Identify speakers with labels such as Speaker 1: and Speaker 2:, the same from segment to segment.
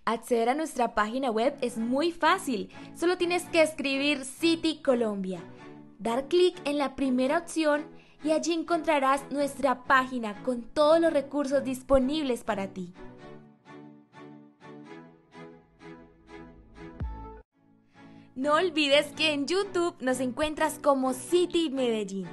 Speaker 1: Acceder a nuestra página web es muy fácil. Solo tienes que escribir City Colombia, dar clic en la primera opción y allí encontrarás nuestra página con todos los recursos disponibles para ti. No olvides que en YouTube nos encuentras como City Medellín.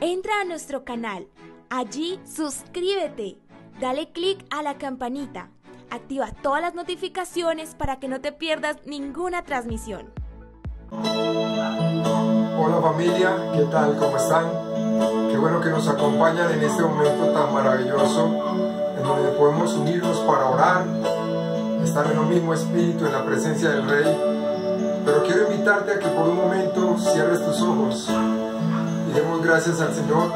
Speaker 1: Entra a nuestro canal, allí suscríbete, dale clic a la campanita, activa todas las notificaciones para que no te pierdas ninguna transmisión.
Speaker 2: Hola familia, ¿qué tal? ¿Cómo están? Qué bueno que nos acompañan en este momento tan maravilloso en donde podemos unirnos para orar, estar en un mismo espíritu en la presencia del Rey. Pero quiero invitarte a que por un momento cierres tus ojos y demos gracias al Señor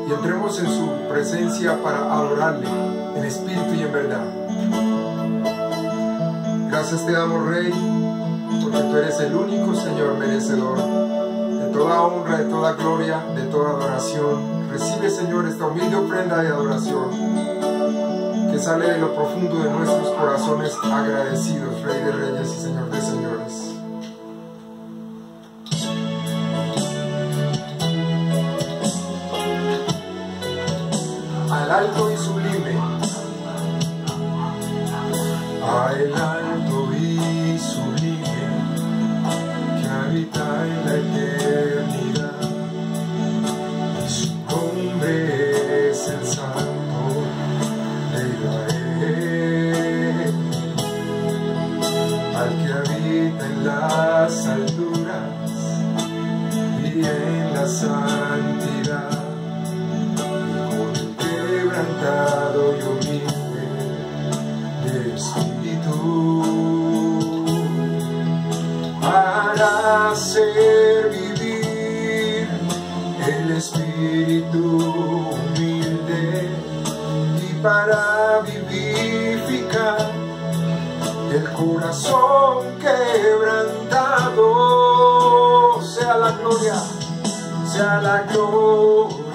Speaker 2: y entremos en su presencia para adorarle en espíritu y en verdad. Gracias te damos, Rey, porque tú eres el único Señor merecedor de toda honra, de toda gloria, de toda adoración. Recibe, Señor, esta humilde ofrenda de adoración que sale de lo profundo de nuestros corazones agradecidos, Rey de Reyes y Señor de Señores. Al alto y sublime, al alto y sublime, que habita en la eternidad, y su nombre es el Santo de Israel, al que habita en las alturas y en la santidad, quebrantado y humilde de espíritu, para hacer vivir el espíritu humilde y para vivificar el corazón quebrantado. Sea la gloria, sea la gloria.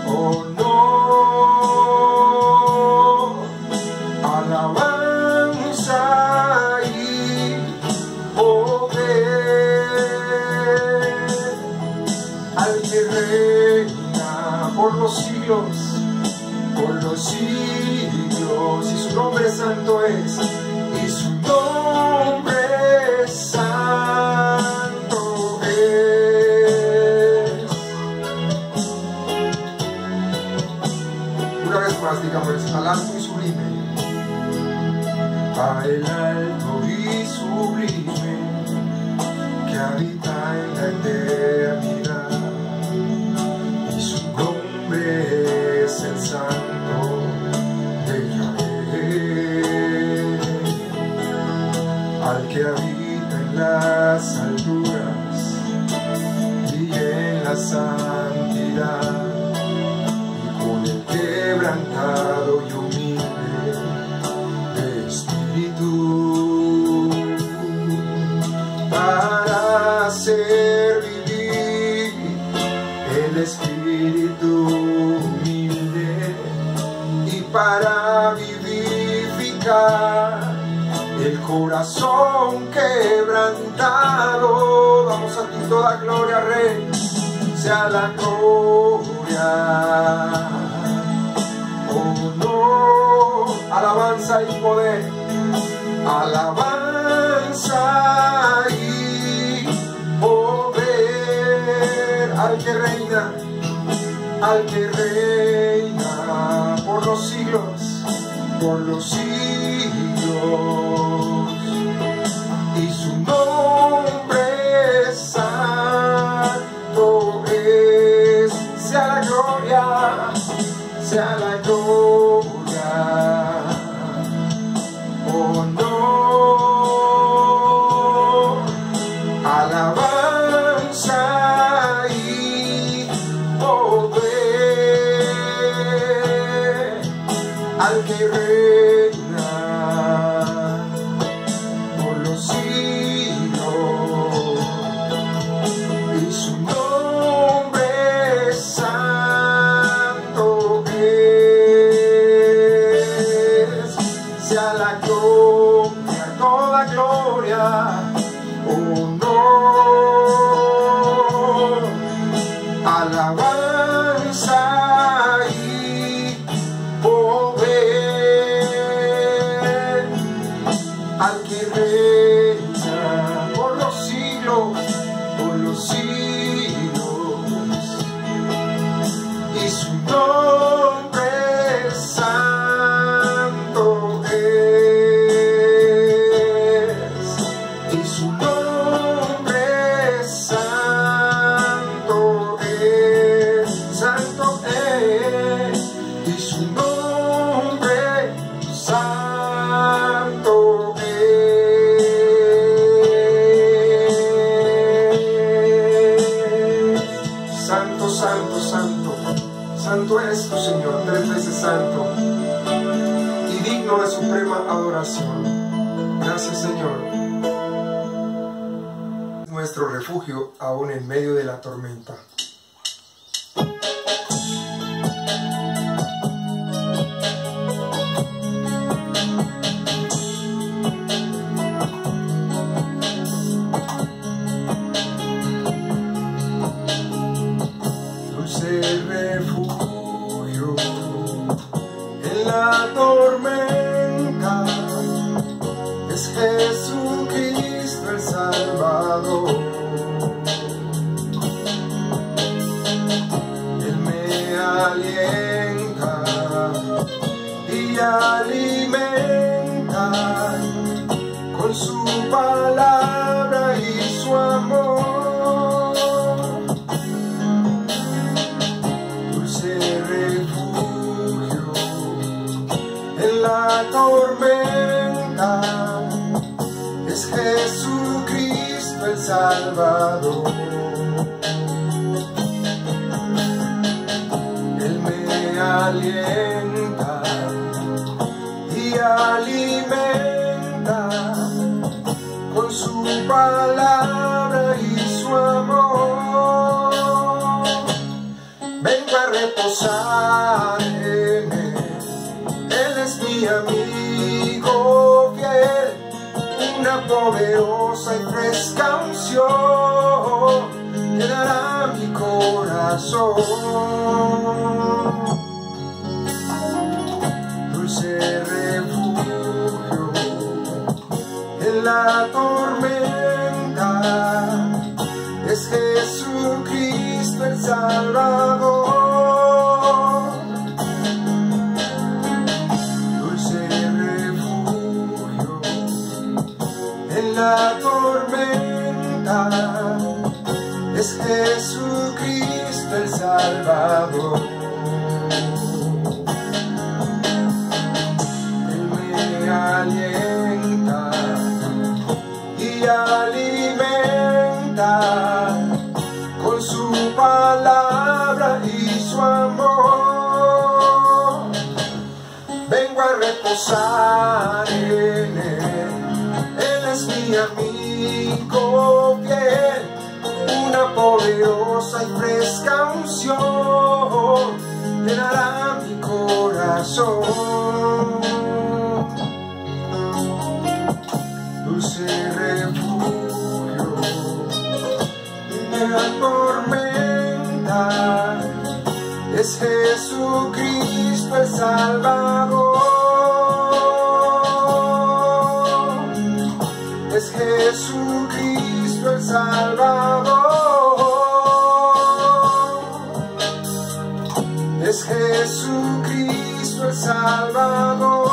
Speaker 2: Honor, alabanza y poder al que reina por los siglos, y su nombre santo es, y su nombre santo es. Una vez más, digamos, al alto y sublime, al alto y sublime, que habita en la eternidad, y su nombre es el Santo de Israel, al que habita en las alturas y en la santidad, quebrantado y humilde de espíritu, para hacer vivir el espíritu humilde y para vivificar el corazón quebrantado. Vamos a ti toda gloria, Rey, sea la gloria. Honor, alabanza y poder, alabanza y poder al que reina por los siglos, y su nombre santo es. Sea la gloria, sea la gloria, honor, alabanza y poder al que reina por los siglos, y su nombre es santo es. santo y digno de suprema adoración. Gracias, Señor. Nuestro refugio aún en medio de la tormenta.
Speaker 3: Refugio en la tormenta es Jesucristo el Salvador. Él me alienta y alimenta con su palabra y su amor. La tormenta es Jesucristo el Salvador. Él me alienta y alimenta con su palabra y su amor. Vengo a reposar en Él. Él es mi amigo fiel, una poderosa y fresca unción llenará mi corazón. Dulce refugio en la tormenta es Jesucristo el Salvador. La tormenta es Jesucristo el Salvador. Él me alienta y alimenta con su palabra y su amor. Vengo a reposar en Él. Es mi amigo fiel, una poderosa y fresca unción llenará mi corazón. Dulce refugio en la tormenta es Jesucristo el Salvador. Es Jesucristo el Salvador. Es Jesucristo el Salvador.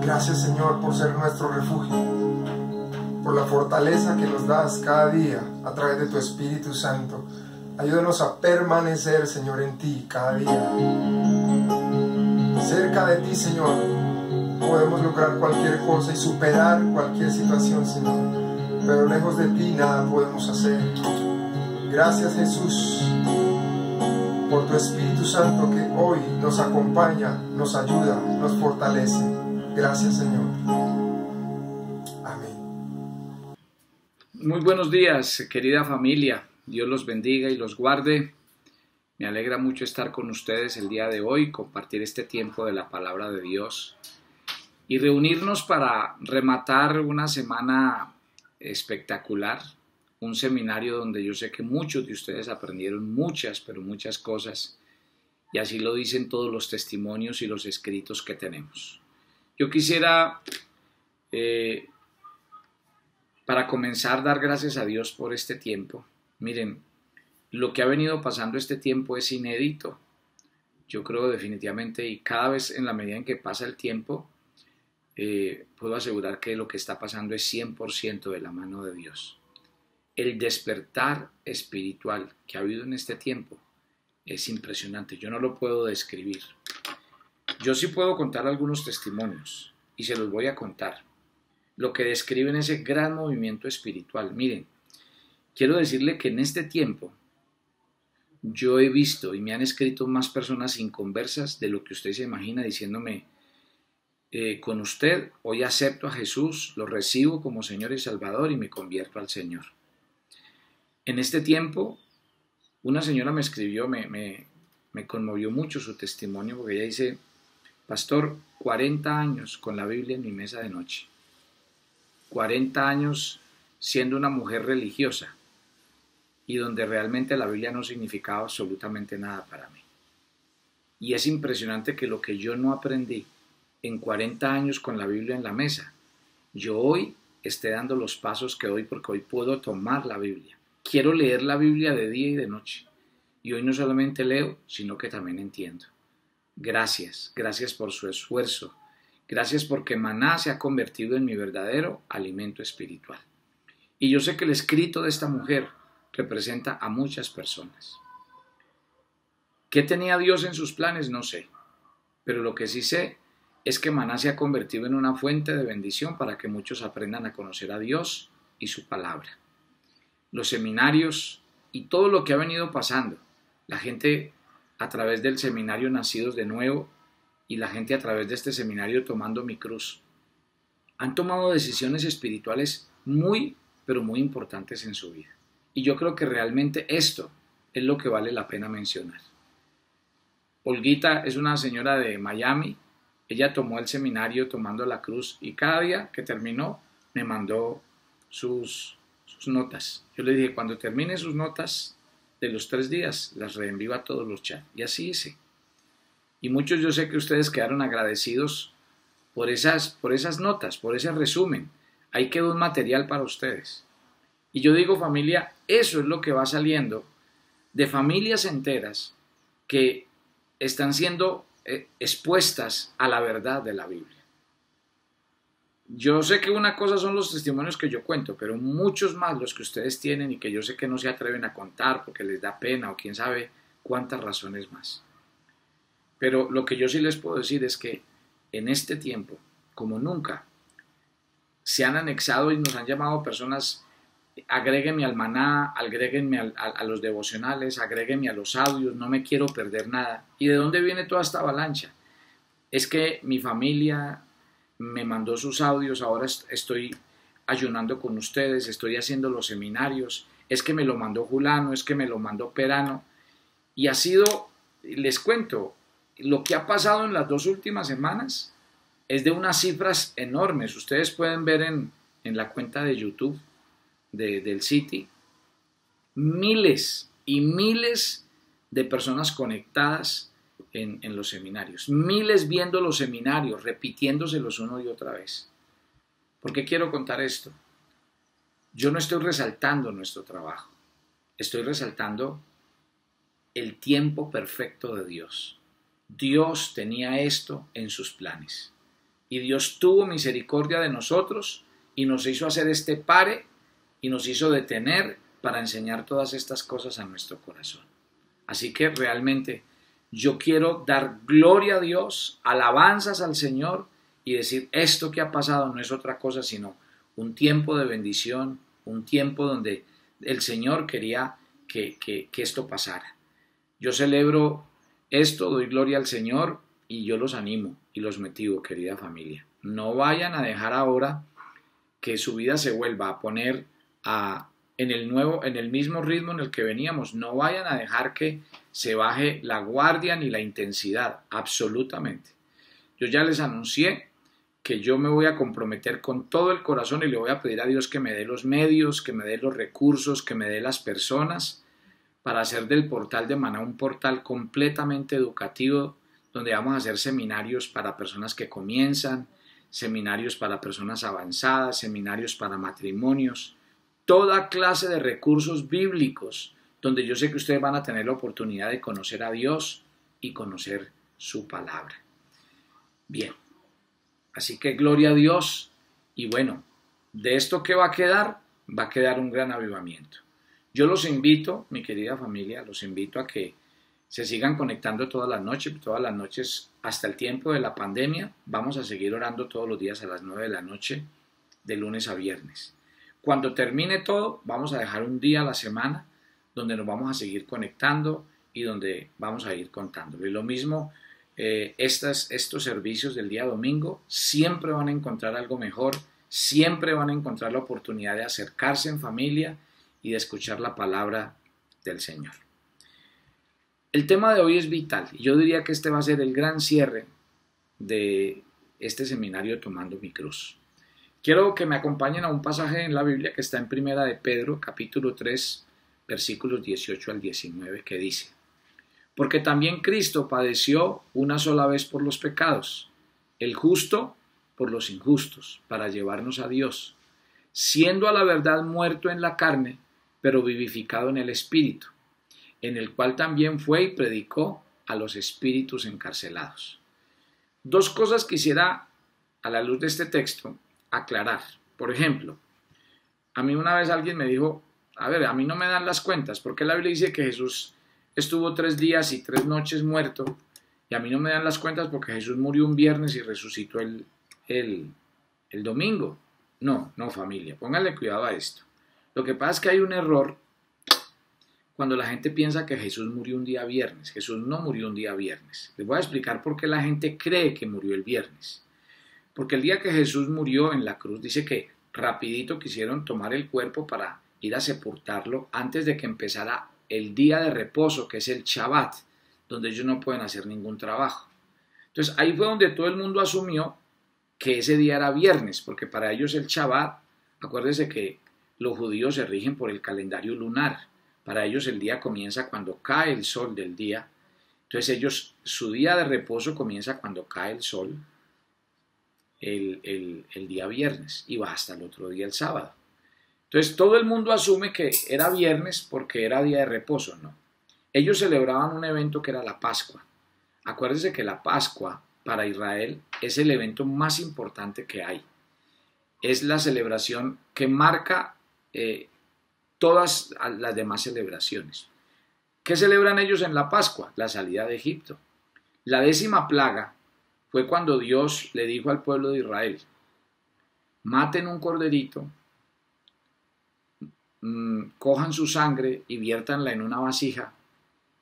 Speaker 2: Gracias, Señor, por ser nuestro refugio, por la fortaleza que nos das cada día a través de tu Espíritu Santo. Ayúdanos a permanecer, Señor, en ti cada día. Cerca de ti, Señor, podemos lograr cualquier cosa y superar cualquier situación, Señor, pero lejos de ti nada podemos hacer. Gracias, Jesús, por tu Espíritu Santo que hoy nos acompaña, nos ayuda, nos fortalece. Gracias, Señor. Amén.
Speaker 4: Muy buenos días, querida familia. Dios los bendiga y los guarde. Me alegra mucho estar con ustedes el día de hoy, compartir este tiempo de la palabra de Dios y reunirnos para rematar una semana espectacular, un seminario donde yo sé que muchos de ustedes aprendieron muchas, pero muchas cosas, y así lo dicen todos los testimonios y los escritos que tenemos. Yo quisiera, para comenzar, dar gracias a Dios por este tiempo. Miren, lo que ha venido pasando este tiempo es inédito. Yo creo definitivamente, y cada vez en la medida en que pasa el tiempo, puedo asegurar que lo que está pasando es 100% de la mano de Dios. El despertar espiritual que ha habido en este tiempo es impresionante. Yo no lo puedo describir. Yo sí puedo contar algunos testimonios y se los voy a contar. Lo que describen ese gran movimiento espiritual. Miren, quiero decirle que en este tiempo yo he visto y me han escrito más personas inconversas de lo que usted se imagina diciéndome, con usted hoy acepto a Jesús, lo recibo como Señor y Salvador y me convierto al Señor. En este tiempo, una señora me escribió, me conmovió mucho su testimonio porque ella dice, pastor, 40 años con la Biblia en mi mesa de noche, 40 años siendo una mujer religiosa y donde realmente la Biblia no significaba absolutamente nada para mí. Y es impresionante que lo que yo no aprendí en 40 años con la Biblia en la mesa, yo hoy esté dando los pasos que doy porque hoy puedo tomar la Biblia. Quiero leer la Biblia de día y de noche. Y hoy no solamente leo, sino que también entiendo. Gracias, gracias por su esfuerzo. Gracias porque Maná se ha convertido en mi verdadero alimento espiritual. Y yo sé que el escrito de esta mujer representa a muchas personas. ¿Qué tenía Dios en sus planes? No sé. Pero lo que sí sé es que Maná se ha convertido en una fuente de bendición para que muchos aprendan a conocer a Dios y su palabra. Los seminarios y todo lo que ha venido pasando, la gente a través del seminario Nacidos de Nuevo y la gente a través de este seminario Tomando mi Cruz, han tomado decisiones espirituales muy, pero muy importantes en su vida. Y yo creo que realmente esto es lo que vale la pena mencionar. Olguita es una señora de Miami. Ella tomó el seminario Tomando la Cruz y cada día que terminó me mandó sus notas. Yo le dije, cuando termine sus notas de los 3 días, las reenvío a todos los chats. Y así hice. Y muchos yo sé que ustedes quedaron agradecidos por esas notas, por ese resumen. Ahí quedó un material para ustedes. Y yo digo, familia, eso es lo que va saliendo de familias enteras que están siendo expuestas a la verdad de la Biblia. Yo sé que una cosa son los testimonios que yo cuento, pero muchos más los que ustedes tienen y que yo sé que no se atreven a contar porque les da pena o quién sabe cuántas razones más. Pero lo que yo sí les puedo decir es que en este tiempo, como nunca, se han anexado y nos han llamado personas, agréguenme al Maná, agréguenme a los devocionales, agréguenme a los audios, no me quiero perder nada. ¿Y de dónde viene toda esta avalancha? Es que mi familia me mandó sus audios, ahora estoy ayunando con ustedes, estoy haciendo los seminarios, es que me lo mandó Julano, es que me lo mandó Perano. Y ha sido, les cuento, lo que ha pasado en las 2 últimas semanas es de unas cifras enormes. Ustedes pueden ver en la cuenta de YouTube del City, miles y miles de personas conectadas en los seminarios, miles viendo los seminarios, repitiéndoselos una y otra vez. ¿Por qué quiero contar esto? Yo no estoy resaltando nuestro trabajo, estoy resaltando el tiempo perfecto de Dios. Dios tenía esto en sus planes y Dios tuvo misericordia de nosotros y nos hizo hacer este pare y nos hizo detener para enseñar todas estas cosas a nuestro corazón. Así que realmente yo quiero dar gloria a Dios, alabanzas al Señor y decir, esto que ha pasado no es otra cosa sino un tiempo de bendición, un tiempo donde el Señor quería que esto pasara. Yo celebro esto, doy gloria al Señor y yo los animo y los motivo, querida familia. No vayan a dejar ahora que su vida se vuelva a poner en el mismo ritmo en el que veníamos. No vayan a dejar que se baje la guardia ni la intensidad, absolutamente. Yo ya les anuncié que yo me voy a comprometer con todo el corazón y le voy a pedir a Dios que me dé los medios, que me dé los recursos, que me dé las personas para hacer del portal de Maná un portal completamente educativo donde vamos a hacer seminarios para personas que comienzan, seminarios para personas avanzadas, seminarios para matrimonios, toda clase de recursos bíblicos donde yo sé que ustedes van a tener la oportunidad de conocer a Dios y conocer su palabra. Bien, así que gloria a Dios y bueno, de esto que va a quedar un gran avivamiento. Yo los invito, mi querida familia, los invito a que se sigan conectando todas las noches hasta el tiempo de la pandemia, vamos a seguir orando todos los días a las 9 de la noche, de lunes a viernes. Cuando termine todo, vamos a dejar un día a la semana donde nos vamos a seguir conectando y donde vamos a ir contándolo. Y lo mismo, estos servicios del día domingo siempre van a encontrar algo mejor, siempre van a encontrar la oportunidad de acercarse en familia y de escuchar la palabra del Señor. El tema de hoy es vital y yo diría que este va a ser el gran cierre de este seminario Tomando mi Cruz. Quiero que me acompañen a un pasaje en la Biblia que está en Primera de Pedro, capítulo 3, versículos 18 al 19, que dice: porque también Cristo padeció una sola vez por los pecados, el justo por los injustos, para llevarnos a Dios, siendo a la verdad muerto en la carne, pero vivificado en el Espíritu, en el cual también fue y predicó a los espíritus encarcelados. Dos cosas quisiera, a la luz de este texto, aclarar. Por ejemplo, a mí una vez alguien me dijo, a ver, a mí no me dan las cuentas, porque la Biblia dice que Jesús estuvo 3 días y 3 noches muerto, y a mí no me dan las cuentas porque Jesús murió un viernes y resucitó el domingo. No, familia, pónganle cuidado a esto. Lo que pasa es que hay un error cuando la gente piensa que Jesús murió un día viernes. Jesús no murió un día viernes. Les voy a explicar por qué la gente cree que murió el viernes. Porque el día que Jesús murió en la cruz, dice que rapidito quisieron tomar el cuerpo para ir a sepultarlo antes de que empezara el día de reposo, que es el Shabbat, donde ellos no pueden hacer ningún trabajo. Entonces ahí fue donde todo el mundo asumió que ese día era viernes, porque para ellos el Shabbat, acuérdense que los judíos se rigen por el calendario lunar. Para ellos el día comienza cuando cae el sol del día. Entonces su día de reposo comienza cuando cae el sol el día viernes y va hasta el otro día, el sábado. Entonces todo el mundo asume que era viernes porque era día de reposo, ¿no? Ellos celebraban un evento que era la Pascua. Acuérdense que la Pascua para Israel es el evento más importante que hay. Es la celebración que marca todas las demás celebraciones. ¿Qué celebran ellos en la Pascua? La salida de Egipto. La 10ª plaga fue cuando Dios le dijo al pueblo de Israel: maten un corderito, cojan su sangre y viértanla en una vasija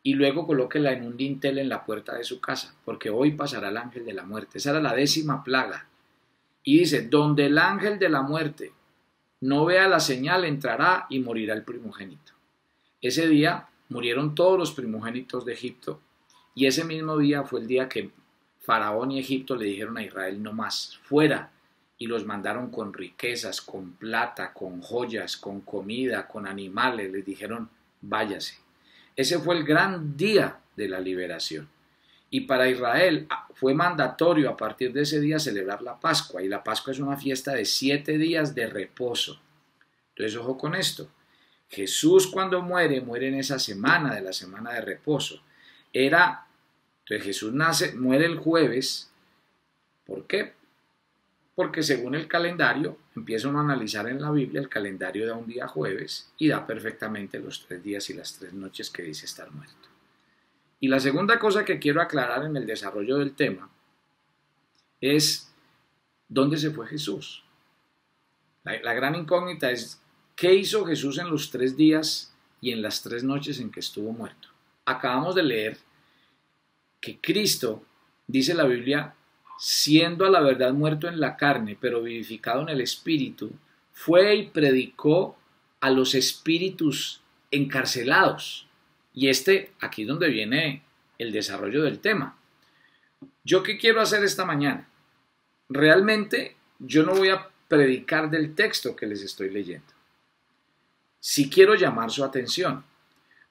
Speaker 4: y luego colóquenla en un dintel en la puerta de su casa, porque hoy pasará el ángel de la muerte. Esa era la 10ª plaga. Y dice: donde el ángel de la muerte no vea la señal, entrará y morirá el primogénito. Ese día murieron todos los primogénitos de Egipto y ese mismo día fue el día que Faraón y Egipto le dijeron a Israel: no más, fuera, y los mandaron con riquezas, con plata, con joyas, con comida, con animales. Les dijeron: váyase. Ese fue el gran día de la liberación. Y para Israel fue mandatorio a partir de ese día celebrar la Pascua. Y la Pascua es una fiesta de 7 días de reposo. Entonces, ojo con esto. Jesús cuando muere en esa semana de la semana de reposo. Entonces Jesús muere el jueves. ¿Por qué? Porque según el calendario, empieza uno a analizar en la Biblia, el calendario da un día jueves y da perfectamente los 3 días y las 3 noches que dice estar muerto. Y la segunda cosa que quiero aclarar en el desarrollo del tema es ¿dónde se fue Jesús? La gran incógnita es ¿qué hizo Jesús en los 3 días y en las 3 noches en que estuvo muerto? Acabamos de leer que Cristo, dice la Biblia, siendo a la verdad muerto en la carne, pero vivificado en el Espíritu, fue y predicó a los espíritus encarcelados. Y aquí es donde viene el desarrollo del tema. ¿Yo qué quiero hacer esta mañana? Realmente yo no voy a predicar del texto que les estoy leyendo. Sí quiero llamar su atención,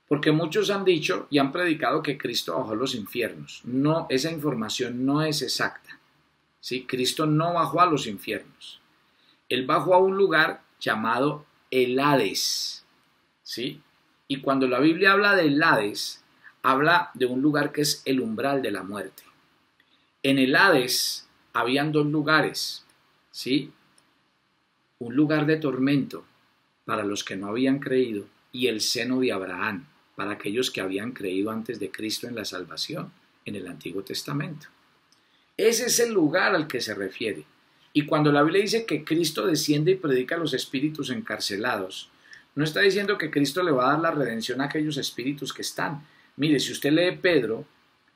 Speaker 4: porque muchos han dicho y han predicado que Cristo bajó a los infiernos. No, esa información no es exacta. ¿Sí? Cristo no bajó a los infiernos. Él bajó a un lugar llamado el Hades. ¿Sí? Y cuando la Biblia habla del Hades, habla de un lugar que es el umbral de la muerte. En el Hades habían 2 lugares, ¿sí? Un lugar de tormento para los que no habían creído y el seno de Abraham para aquellos que habían creído antes de Cristo en la salvación en el Antiguo Testamento. Ese es el lugar al que se refiere. Y cuando la Biblia dice que Cristo desciende y predica a los espíritus encarcelados, no está diciendo que Cristo le va a dar la redención a aquellos espíritus que están. Mire, si usted lee Pedro,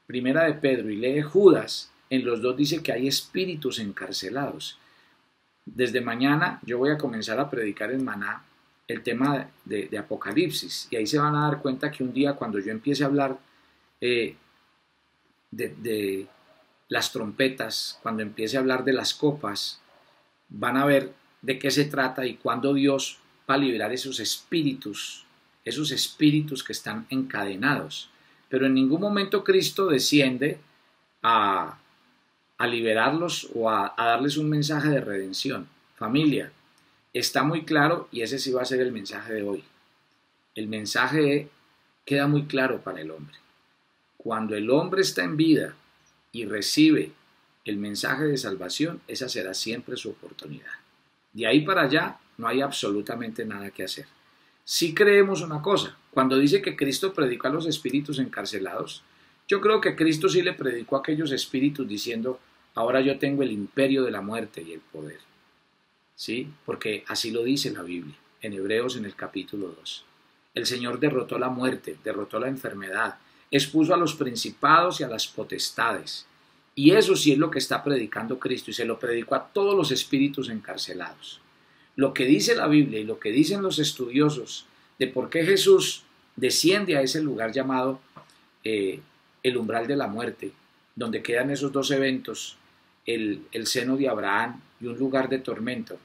Speaker 4: Primera de Pedro, y lee Judas, en los dos dice que hay espíritus encarcelados. Desde mañana yo voy a comenzar a predicar en Maná el tema de Apocalipsis, y ahí se van a dar cuenta que un día cuando yo empiece a hablar de las trompetas, cuando empiece a hablar de las copas, van a ver de qué se trata y cuándo Dios va a liberar esos espíritus que están encadenados. Pero en ningún momento Cristo desciende a liberarlos o a darles un mensaje de redención. Familia, está muy claro, y ese sí va a ser el mensaje de hoy. El mensaje queda muy claro para el hombre. Cuando el hombre está en vida y recibe el mensaje de salvación, esa será siempre su oportunidad. De ahí para allá no hay absolutamente nada que hacer. Si creemos una cosa, cuando dice que Cristo predicó a los espíritus encarcelados, yo creo que Cristo sí le predicó a aquellos espíritus diciendo, ahora yo tengo el imperio de la muerte y el poder. ¿Sí? Porque así lo dice la Biblia, en Hebreos en el capítulo 2. El Señor derrotó la muerte, derrotó la enfermedad, expuso a los principados y a las potestades. Y eso sí es lo que está predicando Cristo, y se lo predicó a todos los espíritus encarcelados. Lo que dice la Biblia y lo que dicen los estudiosos de por qué Jesús desciende a ese lugar llamado el umbral de la muerte, donde quedan esos dos eventos, el seno de Abraham y un lugar de tormento,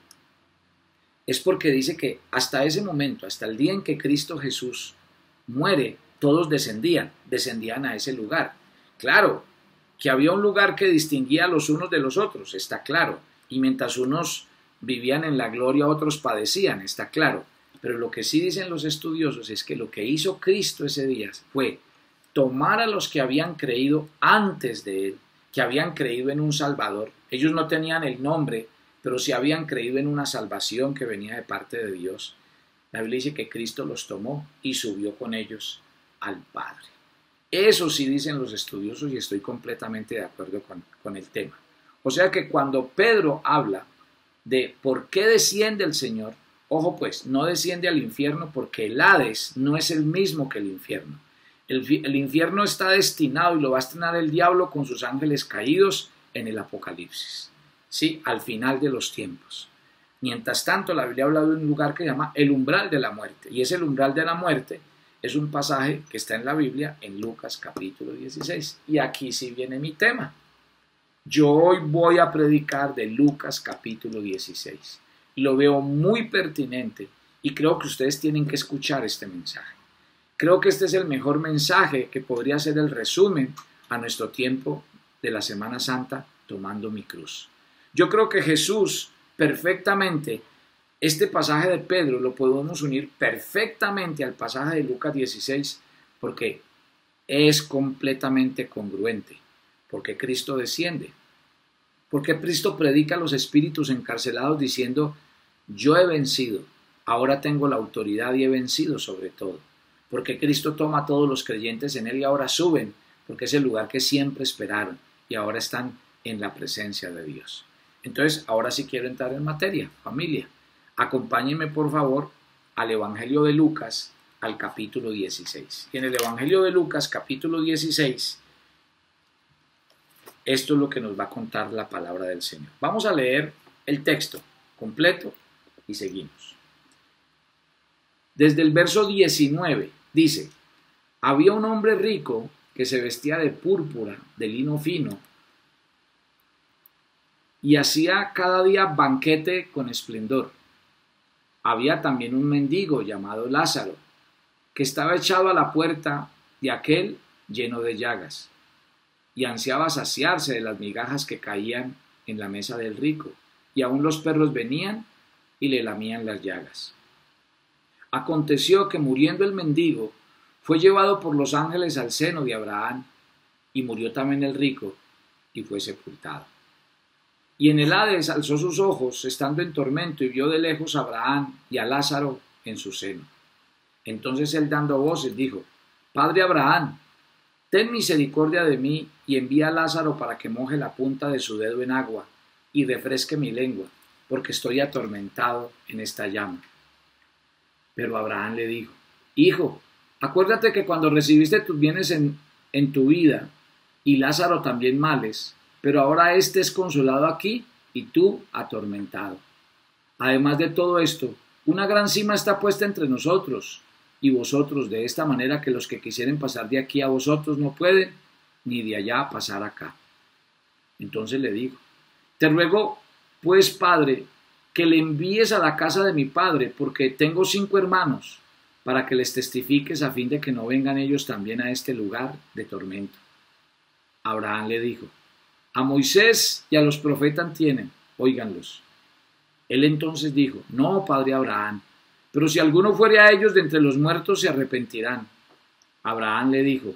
Speaker 4: es porque dice que hasta ese momento, hasta el día en que Cristo Jesús muere, todos descendían a ese lugar. Claro, que había un lugar que distinguía a los unos de los otros, está claro, y mientras unos vivían en la gloria, otros padecían, está claro, pero lo que sí dicen los estudiosos es que lo que hizo Cristo ese día fue tomar a los que habían creído antes de él, que habían creído en un Salvador. Ellos no tenían el nombre, pero sí habían creído en una salvación que venía de parte de Dios. La Biblia dice que Cristo los tomó y subió con ellos al Padre. Eso sí dicen los estudiosos y estoy completamente de acuerdo con el tema. O sea que cuando Pedro habla de por qué desciende el Señor, ojo pues, no desciende al infierno porque el Hades no es el mismo que el infierno. El infierno está destinado y lo va a estrenar el diablo con sus ángeles caídos en el Apocalipsis, ¿sí? Al final de los tiempos. Mientras tanto, la Biblia habla de un lugar que se llama el umbral de la muerte, y ese umbral de la muerte es un pasaje que está en la Biblia en Lucas capítulo 16, y aquí sí viene mi tema. Yo hoy voy a predicar de Lucas capítulo 16, y lo veo muy pertinente, y creo que ustedes tienen que escuchar este mensaje. Creo que este es el mejor mensaje que podría ser el resumen a nuestro tiempo de la Semana Santa, tomando mi cruz. Yo creo que Jesús perfectamente, este pasaje de Pedro lo podemos unir perfectamente al pasaje de Lucas 16 porque es completamente congruente, porque Cristo desciende, porque Cristo predica a los espíritus encarcelados diciendo, yo he vencido, ahora tengo la autoridad y he vencido sobre todo. Porque Cristo toma a todos los creyentes en él y ahora suben, porque es el lugar que siempre esperaron y ahora están en la presencia de Dios. Entonces, ahora sí quiero entrar en materia, familia. Acompáñenme por favor al Evangelio de Lucas, al capítulo 16. Y en el Evangelio de Lucas, capítulo 16, esto es lo que nos va a contar la palabra del Señor. Vamos a leer el texto completo y seguimos. Desde el verso 19 dice, había un hombre rico que se vestía de púrpura, de lino fino, y hacía cada día banquete con esplendor. Había también un mendigo llamado Lázaro, que estaba echado a la puerta de aquel lleno de llagas, y ansiaba saciarse de las migajas que caían en la mesa del rico, y aun los perros venían y le lamían las llagas. Aconteció que muriendo el mendigo, fue llevado por los ángeles al seno de Abraham, y murió también el rico, y fue sepultado. Y en el Hades alzó sus ojos, estando en tormento, y vio de lejos a Abraham y a Lázaro en su seno. Entonces él dando voces dijo, Padre Abraham, ten misericordia de mí y envía a Lázaro para que moje la punta de su dedo en agua y refresque mi lengua, porque estoy atormentado en esta llama. Pero Abraham le dijo, hijo, acuérdate que cuando recibiste tus bienes en tu vida, y Lázaro también males, pero ahora éste es consolado aquí y tú atormentado. Además de todo esto, una gran cima está puesta entre nosotros y vosotros, de esta manera que los que quisieren pasar de aquí a vosotros no pueden, ni de allá pasar acá. Entonces le digo, te ruego, pues, Padre, que le envíes a la casa de mi padre, porque tengo 5 hermanos, para que les testifiques a fin de que no vengan ellos también a este lugar de tormento. Abraham le dijo, a Moisés y a los profetas tienen, óiganlos. Él entonces dijo, no, padre Abraham, pero si alguno fuere a ellos de entre los muertos se arrepentirán. Abraham le dijo,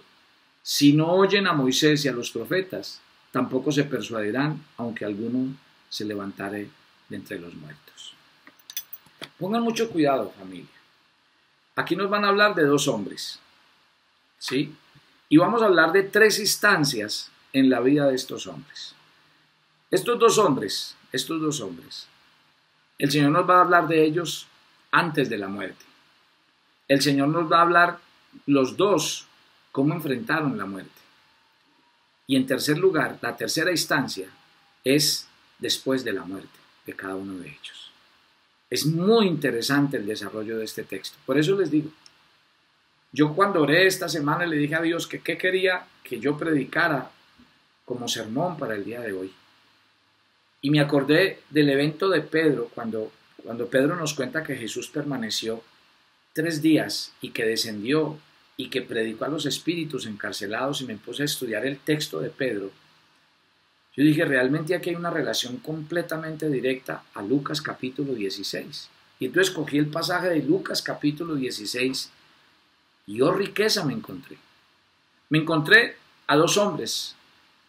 Speaker 4: si no oyen a Moisés y a los profetas, tampoco se persuadirán, aunque alguno se levantare de entre los muertos. Pongan mucho cuidado, familia. Aquí nos van a hablar de 2 hombres, ¿sí? Y vamos a hablar de 3 instancias en la vida de estos hombres. Estos dos hombres, el Señor nos va a hablar de ellos antes de la muerte. El Señor nos va a hablar los 2 cómo enfrentaron la muerte. Y en tercer lugar, la tercera instancia es después de la muerte de cada uno de ellos. Es muy interesante el desarrollo de este texto. Por eso les digo, yo cuando oré esta semana le dije a Dios que qué quería que yo predicara como sermón para el día de hoy. Y me acordé del evento de Pedro, cuando Pedro nos cuenta que Jesús permaneció 3 días y que descendió y que predicó a los espíritus encarcelados, y me puse a estudiar el texto de Pedro. Yo dije, realmente aquí hay una relación completamente directa a Lucas capítulo 16. Y entonces cogí el pasaje de Lucas capítulo 16 y riqueza me encontré. Me encontré a 2 hombres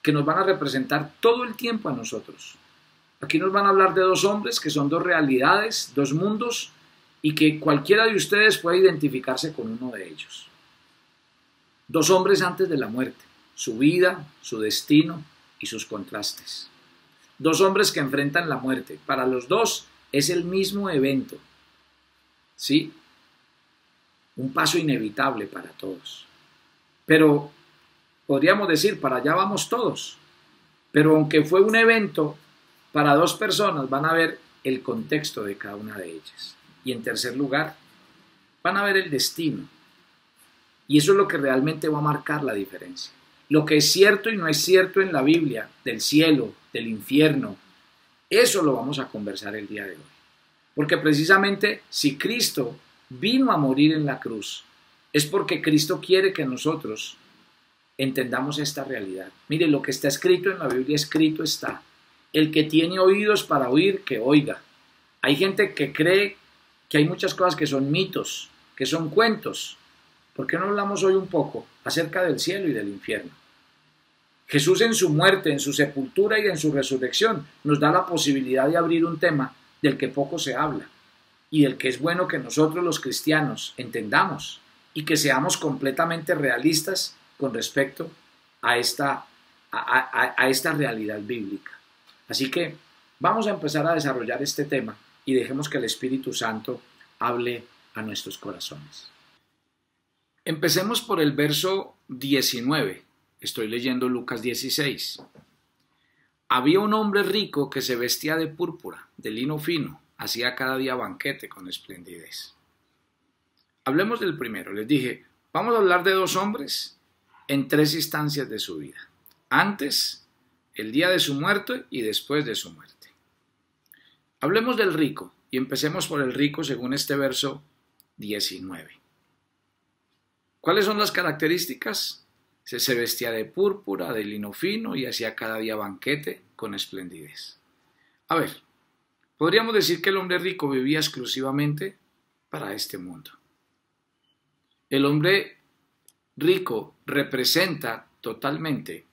Speaker 4: que nos van a representar todo el tiempo a nosotros. Aquí nos van a hablar de 2 hombres que son 2 realidades, 2 mundos, y que cualquiera de ustedes puede identificarse con uno de ellos. 2 hombres antes de la muerte, su vida, su destino y sus contrastes. 2 hombres que enfrentan la muerte. Para los 2 es el mismo evento, ¿sí? Un paso inevitable para todos. Pero podríamos decir, para allá vamos todos. Pero aunque fue un evento, para 2 personas van a ver el contexto de cada una de ellas. Y en tercer lugar, van a ver el destino. Y eso es lo que realmente va a marcar la diferencia. Lo que es cierto y no es cierto en la Biblia, del cielo, del infierno, eso lo vamos a conversar el día de hoy. Porque precisamente si Cristo vino a morir en la cruz, es porque Cristo quiere que nosotros entendamos esta realidad. Mire, lo que está escrito en la Biblia, escrito está. El que tiene oídos para oír, que oiga. Hay gente que cree que hay muchas cosas que son mitos, que son cuentos. ¿Por qué no hablamos hoy un poco acerca del cielo y del infierno? Jesús en su muerte, en su sepultura y en su resurrección nos da la posibilidad de abrir un tema del que poco se habla y del que es bueno que nosotros los cristianos entendamos y que seamos completamente realistas con respecto a esta realidad bíblica. Así que vamos a empezar a desarrollar este tema y dejemos que el Espíritu Santo hable a nuestros corazones. Empecemos por el verso 19. Estoy leyendo Lucas 16. Había un hombre rico que se vestía de púrpura, de lino fino, hacía cada día banquete con esplendidez. Hablemos del primero. Les dije, vamos a hablar de 2 hombres en 3 instancias de su vida. Antes, el día de su muerte y después de su muerte. Hablemos del rico y empecemos por el rico según este verso 19. ¿Cuáles son las características? Se vestía de púrpura, de lino fino y hacía cada día banquete con esplendidez. A ver, podríamos decir que el hombre rico vivía exclusivamente para este mundo. El hombre rico representa totalmente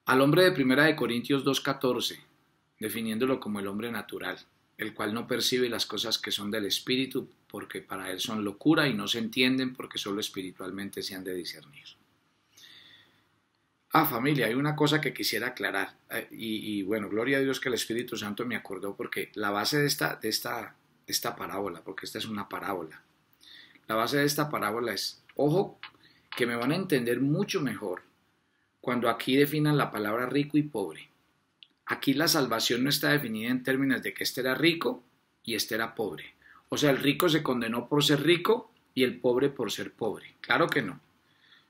Speaker 4: al hombre de 1 Corintios 2:14, definiéndolo como el hombre natural. el cual no percibe las cosas que son del Espíritu, porque para él son locura y no se entienden porque solo espiritualmente se han de discernir. Familia, hay una cosa que quisiera aclarar, y bueno, gloria a Dios que el Espíritu Santo me acordó, porque la base de esta parábola, porque esta es una parábola, la base de esta parábola es, ojo, que me van a entender mucho mejor cuando aquí definan la palabra rico y pobre. Aquí la salvación no está definida en términos de que este era rico y este era pobre. O sea, el rico se condenó por ser rico y el pobre por ser pobre. Claro que no.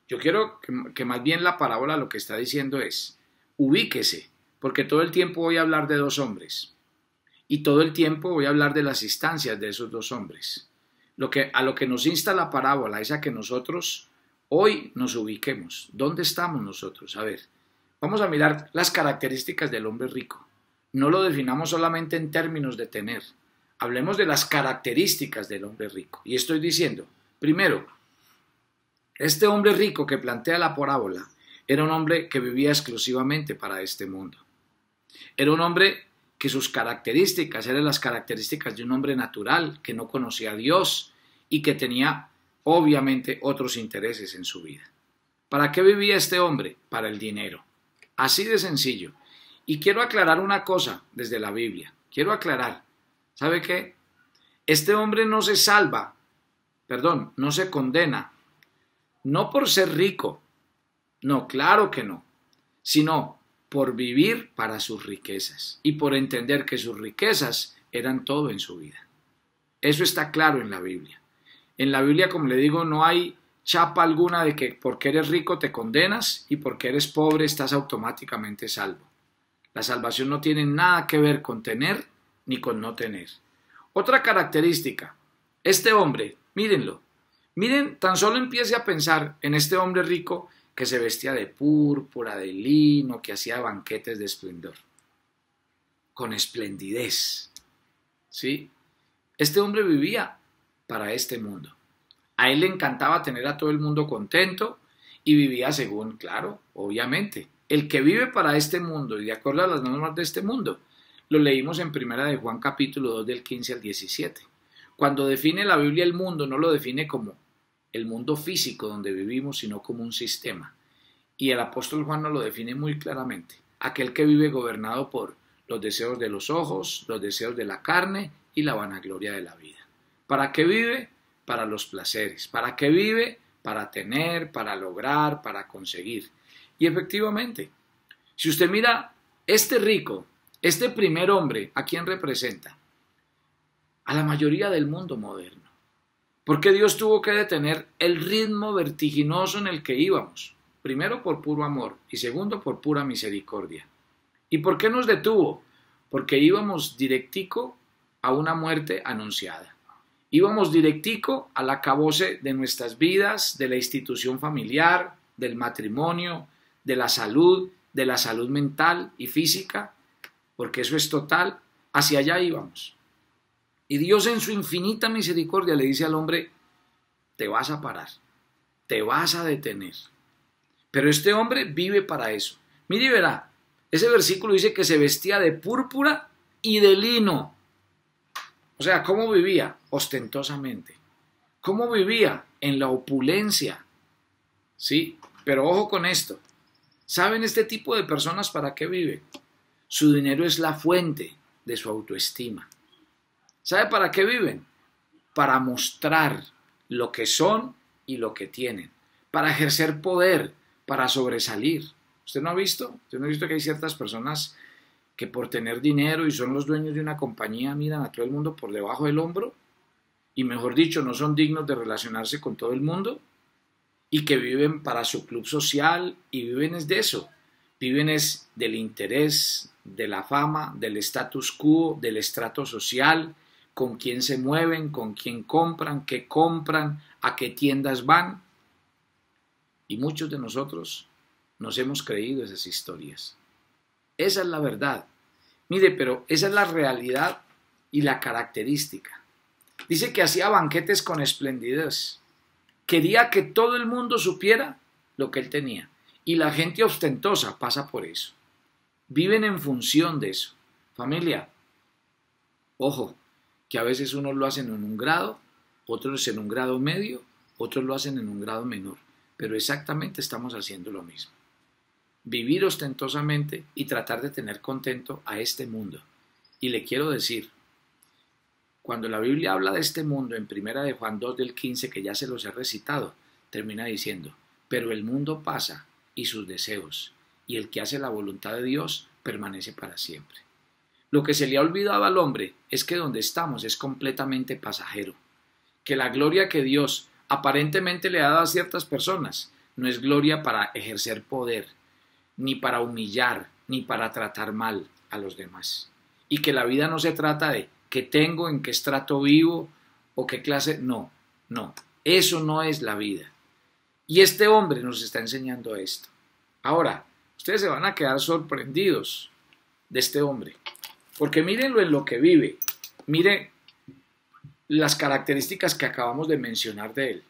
Speaker 4: Yo quiero que más bien la parábola lo que está diciendo es, ubíquese, porque todo el tiempo voy a hablar de dos hombres. Y todo el tiempo voy a hablar de las instancias de esos dos hombres. A lo que nos insta la parábola es a que nosotros hoy nos ubiquemos. ¿Dónde estamos nosotros? A ver, vamos a mirar las características del hombre rico. No lo definamos solamente en términos de tener. Hablemos de las características del hombre rico. Y estoy diciendo, primero, este hombre rico que plantea la parábola era un hombre que vivía exclusivamente para este mundo. Era un hombre que sus características eran las características de un hombre natural, que no conocía a Dios y que tenía obviamente otros intereses en su vida. ¿Para qué vivía este hombre? Para el dinero. Así de sencillo. Y quiero aclarar una cosa desde la Biblia. Quiero aclarar. ¿Sabe qué? Este hombre no se salva, no se condena, no por ser rico, no, claro que no, sino por vivir para sus riquezas y por entender que sus riquezas eran todo en su vida. Eso está claro en la Biblia. En la Biblia, como le digo, no hay chapa alguna de que porque eres rico te condenas y porque eres pobre estás automáticamente salvo. La salvación no tiene nada que ver con tener ni con no tener. Otra característica, este hombre, mírenlo, miren, tan solo empiece a pensar en este hombre rico que se vestía de púrpura, de lino, que hacía banquetes de esplendor, con esplendidez, ¿sí? Este hombre vivía para este mundo. A él le encantaba tener a todo el mundo contento y vivía según, claro, obviamente, el que vive para este mundo y de acuerdo a las normas de este mundo. Lo leímos en Primera de Juan capítulo 2 del 15 al 17. Cuando define la Biblia el mundo, no lo define como el mundo físico donde vivimos, sino como un sistema. Y el apóstol Juan nos lo define muy claramente. Aquel que vive gobernado por los deseos de los ojos, los deseos de la carne y la vanagloria de la vida. ¿Para qué vive? Para los placeres. ¿Para qué vive? Para tener, para lograr, para conseguir. Y efectivamente, si usted mira, este rico, este primer hombre, ¿a quién representa? A la mayoría del mundo moderno. Porque Dios tuvo que detener el ritmo vertiginoso en el que íbamos. Primero por puro amor y segundo por pura misericordia. ¿Y por qué nos detuvo? Porque íbamos directico a una muerte anunciada. Íbamos directico al acabose de nuestras vidas, de la institución familiar, del matrimonio, de la salud mental y física, porque eso es total, hacia allá íbamos. Y Dios en su infinita misericordia le dice al hombre, te vas a parar, te vas a detener. Pero este hombre vive para eso. Mire y verá, ese versículo dice que se vestía de púrpura y de lino. O sea, ¿cómo vivía? Ostentosamente. ¿Cómo vivía? En la opulencia. Sí, pero ojo con esto. ¿Saben este tipo de personas para qué vive? Su dinero es la fuente de su autoestima. ¿Sabe para qué viven? Para mostrar lo que son y lo que tienen. Para ejercer poder, para sobresalir. ¿Usted no ha visto? ¿Usted no ha visto que hay ciertas personas que por tener dinero y son los dueños de una compañía miran a todo el mundo por debajo del hombro? Y mejor dicho, no son dignos de relacionarse con todo el mundo. Y que viven para su club social y viven es de eso. Viven es del interés, de la fama, del status quo, del estrato social, con quién se mueven, con quién compran, qué compran, a qué tiendas van. Y muchos de nosotros nos hemos creído esas historias. Esa es la verdad. Mire, pero esa es la realidad y la característica. Dice que hacía banquetes con esplendidez. Quería que todo el mundo supiera lo que él tenía. Y la gente ostentosa pasa por eso. Viven en función de eso. Familia, Ojo, que a veces unos lo hacen en un grado, otros en un grado medio, otros lo hacen en un grado menor, pero exactamente estamos haciendo lo mismo. Vivir ostentosamente y tratar de tener contento a este mundo. Y le quiero decir, cuando la Biblia habla de este mundo en 1 de Juan 2 del 15, que ya se los he recitado, termina diciendo, pero el mundo pasa y sus deseos, y el que hace la voluntad de Dios permanece para siempre. Lo que se le ha olvidado al hombre es que donde estamos es completamente pasajero, que la gloria que Dios aparentemente le ha dado a ciertas personas no es gloria para ejercer poder, ni para humillar, ni para tratar mal a los demás. Y que la vida no se trata de qué tengo, en qué estrato vivo o qué clase. No, eso no es la vida. Y este hombre nos está enseñando esto. Ahora, ustedes se van a quedar sorprendidos de este hombre, porque mírenlo en lo que vive. Miren las características que acabamos de mencionar de él.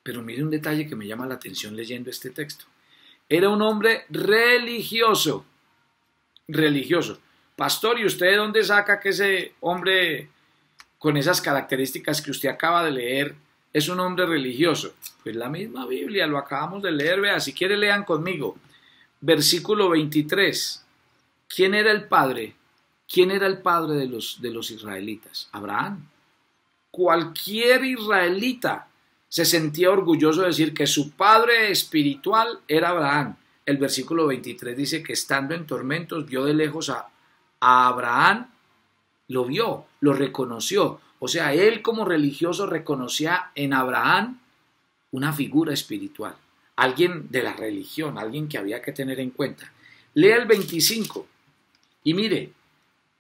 Speaker 4: Pero mire un detalle que me llama la atención leyendo este texto. Era un hombre religioso. Religioso. Pastor, ¿y usted de dónde saca que ese hombre con esas características que usted acaba de leer es un hombre religioso? Pues la misma Biblia, lo acabamos de leer, vea, si quiere lean conmigo. Versículo 23. ¿Quién era el padre? ¿Quién era el padre de los israelitas? Abraham. Cualquier israelita se sentía orgulloso de decir que su padre espiritual era Abraham. El versículo 23 dice que estando en tormentos vio de lejos a Abraham, lo vio, lo reconoció. O sea, él como religioso reconocía en Abraham una figura espiritual, alguien de la religión, alguien que había que tener en cuenta. Lea el 25 y mire,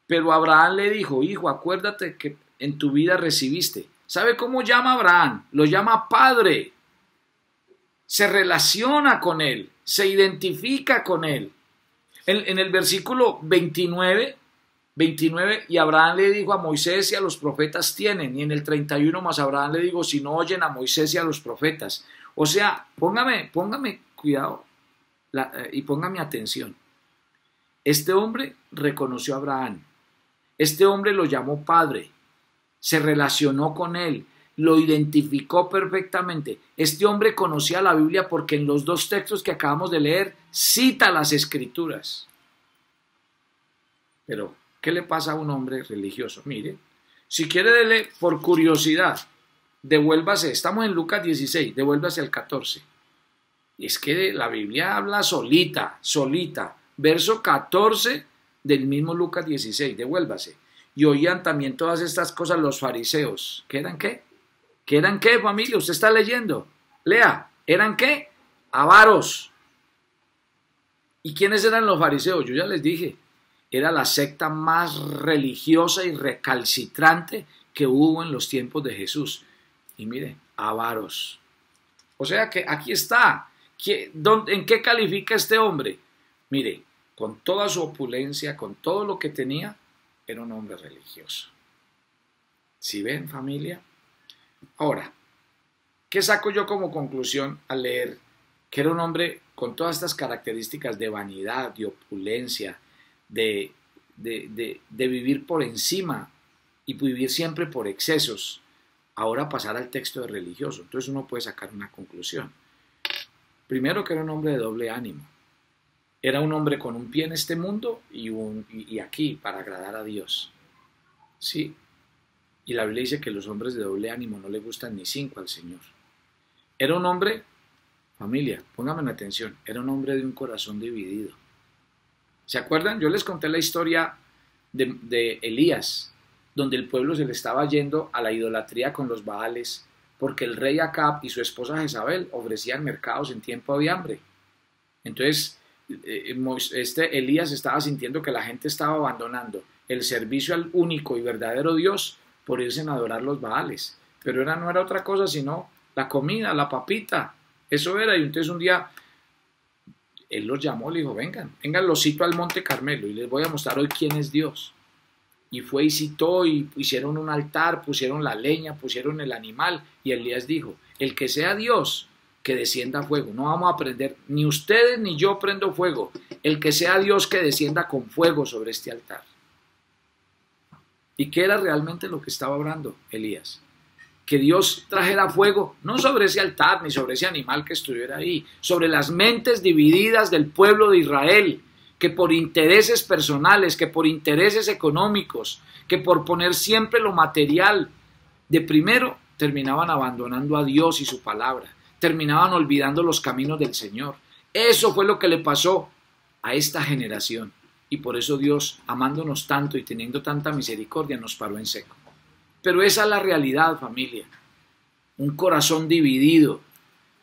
Speaker 4: pero Abraham le dijo, hijo, acuérdate que en tu vida recibiste. ¿Sabe cómo llama Abraham? Lo llama padre. Se relaciona con él, se identifica con él. En el versículo 29, y Abraham le dijo a Moisés y a los profetas tienen, y en el 31 más Abraham le dijo, si no oyen a Moisés y a los profetas. O sea, póngame cuidado y póngame atención. Este hombre reconoció a Abraham, este hombre lo llamó padre, se relacionó con él, lo identificó perfectamente. Este hombre conocía la Biblia porque en los dos textos que acabamos de leer cita las Escrituras. Pero, ¿qué le pasa a un hombre religioso? Mire, si quiere leer por curiosidad, devuélvase, estamos en Lucas 16, devuélvase al 14. Y es que la Biblia habla solita, verso 14 del mismo Lucas 16, devuélvase. Y oían también todas estas cosas los fariseos. ¿Qué eran qué? ¿Qué eran qué, familia? Usted está leyendo. Lea. ¿Eran qué? Avaros. ¿Y quiénes eran los fariseos? Yo ya les dije. Era la secta más religiosa y recalcitrante que hubo en los tiempos de Jesús. Y mire, avaros. O sea que aquí está. ¿En qué califica este hombre? Mire, con toda su opulencia, con todo lo que tenía, era un hombre religioso. ¿Sí ven, familia? Ahora, ¿qué saco yo como conclusión al leer que era un hombre con todas estas características de vanidad, de opulencia, de vivir por encima y vivir siempre por excesos? Ahora pasar al texto de religioso. Entonces uno puede sacar una conclusión. Primero, que era un hombre de doble ánimo. Era un hombre con un pie en este mundo y aquí para agradar a Dios. Sí. Y la Biblia dice que los hombres de doble ánimo no le gustan ni 5 al Señor. Era un hombre, familia, pónganme atención, era un hombre de un corazón dividido. ¿Se acuerdan? Yo les conté la historia de Elías, donde el pueblo se le estaba yendo a la idolatría con los Baales, porque el rey Acab y su esposa Jezabel ofrecían mercados en tiempo de hambre. Entonces, Elías estaba sintiendo que la gente estaba abandonando el servicio al único y verdadero Dios por irse a adorar los Baales. Pero no era otra cosa sino la comida, la papita. Eso era. Y entonces un día él los llamó, le dijo, vengan, los cito al Monte Carmelo y les voy a mostrar hoy quién es Dios. Y fue y citó y hicieron un altar, pusieron la leña, pusieron el animal. Y Elías dijo, el que sea Dios, que descienda fuego. No vamos a prender, ni ustedes ni yo prendo fuego. El que sea Dios, que descienda con fuego sobre este altar. ¿Y qué era realmente lo que estaba orando Elías? Que Dios trajera fuego, no sobre ese altar ni sobre ese animal que estuviera ahí, sobre las mentes divididas del pueblo de Israel, que por intereses personales, que por intereses económicos, que por poner siempre lo material de primero, terminaban abandonando a Dios y su palabra, terminaban olvidando los caminos del Señor. Eso fue lo que le pasó a esta generación, y por eso Dios, amándonos tanto y teniendo tanta misericordia, nos paró en seco. Pero esa es la realidad, familia. Un corazón dividido,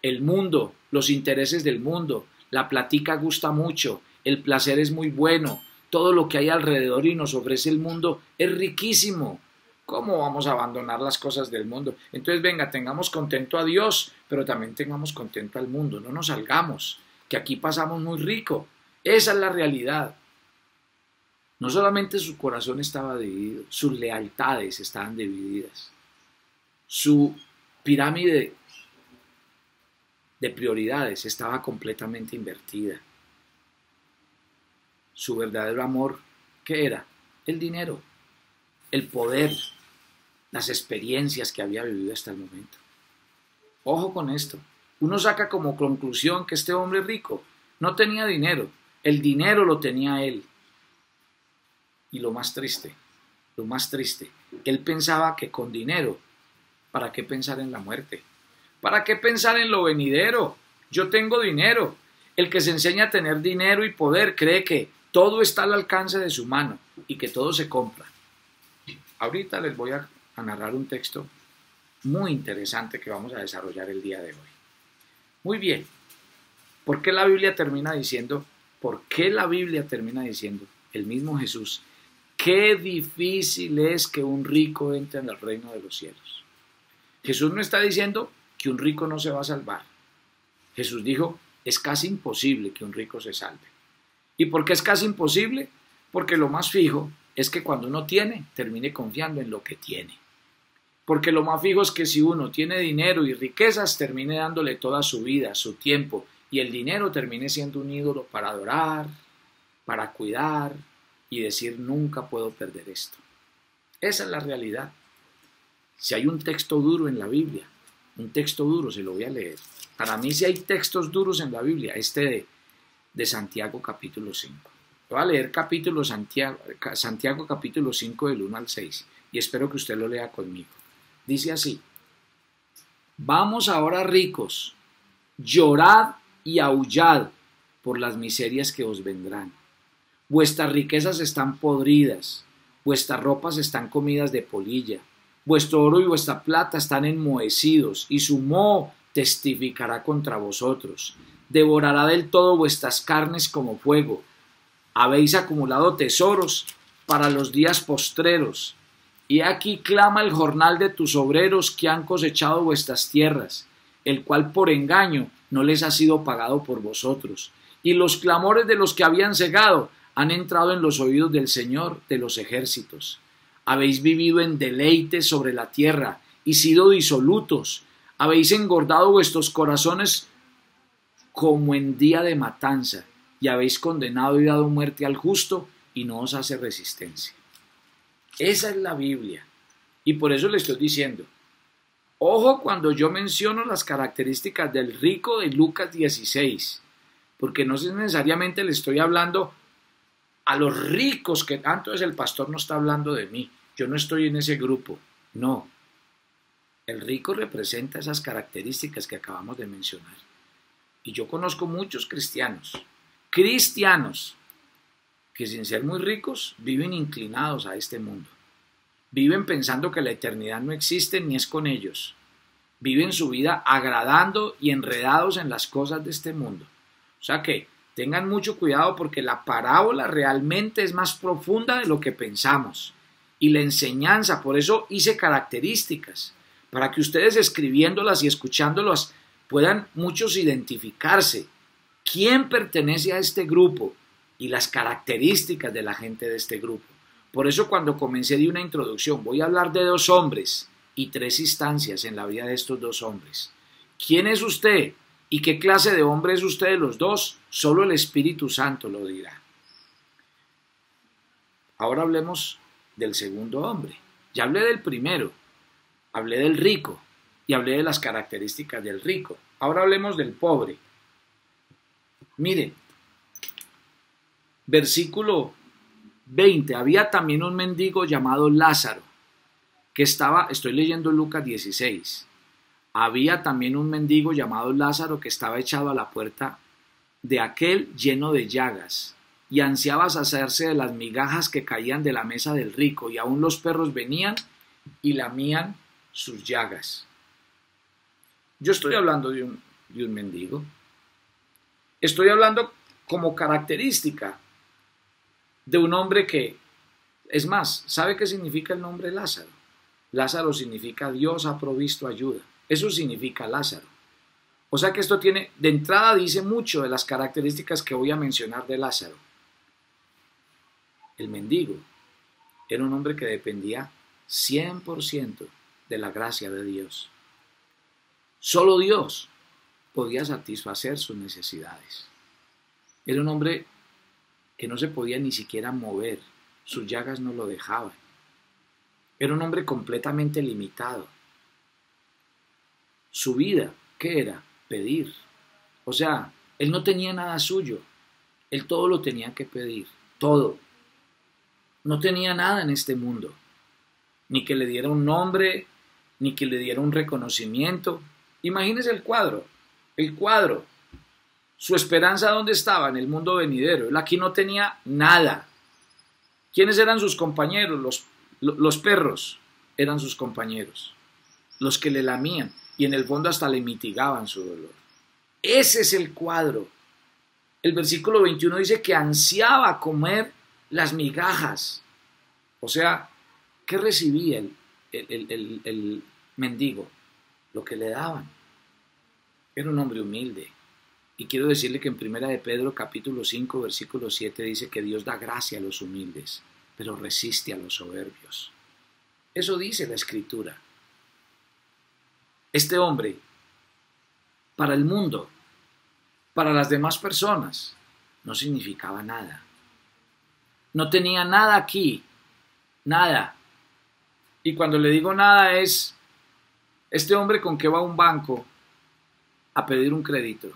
Speaker 4: el mundo, los intereses del mundo, la platica gusta mucho, el placer es muy bueno, todo lo que hay alrededor y nos ofrece el mundo es riquísimo. ¿Cómo vamos a abandonar las cosas del mundo? Entonces, venga, tengamos contento a Dios, pero también tengamos contento al mundo. No nos salgamos, que aquí pasamos muy rico. Esa es la realidad. No solamente su corazón estaba dividido, sus lealtades estaban divididas. Su pirámide de prioridades estaba completamente invertida. Su verdadero amor, ¿qué era? El dinero, el poder, las experiencias que había vivido hasta el momento. Ojo con esto. Uno saca como conclusión que este hombre rico no tenía dinero. El dinero lo tenía él. Y lo más triste, él pensaba que con dinero, ¿para qué pensar en la muerte? ¿Para qué pensar en lo venidero? Yo tengo dinero. El que se enseña a tener dinero y poder cree que todo está al alcance de su mano y que todo se compra. Ahorita les voy a narrar un texto muy interesante que vamos a desarrollar el día de hoy. Muy bien. ¿Por qué la Biblia termina diciendo? El mismo Jesús, qué difícil es que un rico entre en el reino de los cielos. Jesús no está diciendo que un rico no se va a salvar. Jesús dijo, es casi imposible que un rico se salve. ¿Y por qué es casi imposible? Porque lo más fijo es que cuando uno tiene, termine confiando en lo que tiene. Porque lo más fijo es que si uno tiene dinero y riquezas, termine dándole toda su vida, su tiempo, y el dinero termine siendo un ídolo para adorar, para cuidar y decir nunca puedo perder esto. Esa es la realidad. Si hay un texto duro en la Biblia, un texto duro, se lo voy a leer. Para mí si hay textos duros en la Biblia, de Santiago capítulo 5. Voy a leer Santiago capítulo 5 del 1 al 6 y espero que usted lo lea conmigo. Dice así: vamos ahora ricos, llorad y aullad por las miserias que os vendrán. Vuestras riquezas están podridas, vuestras ropas están comidas de polilla, vuestro oro y vuestra plata están enmohecidos, y su moho testificará contra vosotros. Devorará del todo vuestras carnes como fuego. Habéis acumulado tesoros para los días postreros. Y aquí clama el jornal de tus obreros que han cosechado vuestras tierras, el cual por engaño no les ha sido pagado por vosotros. Y los clamores de los que habían cegado han entrado en los oídos del Señor de los ejércitos. Habéis vivido en deleites sobre la tierra y sido disolutos. Habéis engordado vuestros corazones como en día de matanza, y habéis condenado y dado muerte al justo, y no os hace resistencia. Esa es la Biblia. Y por eso le estoy diciendo, ojo cuando yo menciono las características del rico de Lucas 16, porque no necesariamente le estoy hablando a los ricos, que entonces el pastor no está hablando de mí, yo no estoy en ese grupo, no. El rico representa esas características que acabamos de mencionar. Y yo conozco muchos cristianos que sin ser muy ricos viven inclinados a este mundo. Viven pensando que la eternidad no existe ni es con ellos. Viven su vida agradando y enredados en las cosas de este mundo. O sea que tengan mucho cuidado porque la parábola realmente es más profunda de lo que pensamos. Y la enseñanza, por eso hice características, para que ustedes escribiéndolas y escuchándolas puedan muchos identificarse. ¿Quién pertenece a este grupo? Y las características de la gente de este grupo. Por eso cuando comencé di una introducción, voy a hablar de 2 hombres y 3 instancias en la vida de estos 2 hombres. ¿Quién es usted? ¿Y qué clase de hombre es usted de los 2? Solo el Espíritu Santo lo dirá. Ahora hablemos del segundo hombre. Ya hablé del primero, hablé del rico y hablé de las características del rico. Ahora hablemos del pobre. Miren, versículo 20, había también un mendigo llamado Lázaro, que estaba, estoy leyendo Lucas 16, había también un mendigo llamado Lázaro que estaba echado a la puerta de aquel lleno de llagas, y ansiaba saciarse de las migajas que caían de la mesa del rico, y aún los perros venían y lamían sus llagas. Yo estoy hablando de un mendigo. Estoy hablando como característica de un hombre que, es más, ¿sabe qué significa el nombre Lázaro? Lázaro significa Dios ha provisto ayuda. Eso significa Lázaro. O sea que esto tiene, de entrada dice mucho de las características que voy a mencionar de Lázaro. El mendigo era un hombre que dependía 100% de la gracia de Dios. Solo Dios podía satisfacer sus necesidades. Era un hombre que no se podía ni siquiera mover, sus llagas no lo dejaban. Era un hombre completamente limitado. Su vida, ¿qué era? Pedir. O sea, él no tenía nada suyo, él todo lo tenía que pedir, todo. No tenía nada en este mundo, ni que le diera un nombre, ni que le diera un reconocimiento. Imagínese el cuadro. Su esperanza, ¿dónde estaba? En el mundo venidero. Él aquí no tenía nada. ¿Quiénes eran sus compañeros? Los perros eran sus compañeros, los que le lamían y en el fondo hasta le mitigaban su dolor. Ese es el cuadro. El versículo 21 dice que ansiaba comer las migajas. O sea, ¿qué recibía el mendigo? Lo que le daban. Era un hombre humilde. Y quiero decirle que en 1 de Pedro capítulo 5 versículo 7 dice que Dios da gracia a los humildes, pero resiste a los soberbios. Eso dice la Escritura. Este hombre, para el mundo, para las demás personas, no significaba nada. No tenía nada aquí, nada. Y cuando le digo nada es, este hombre con qué va a un banco a pedir un crédito.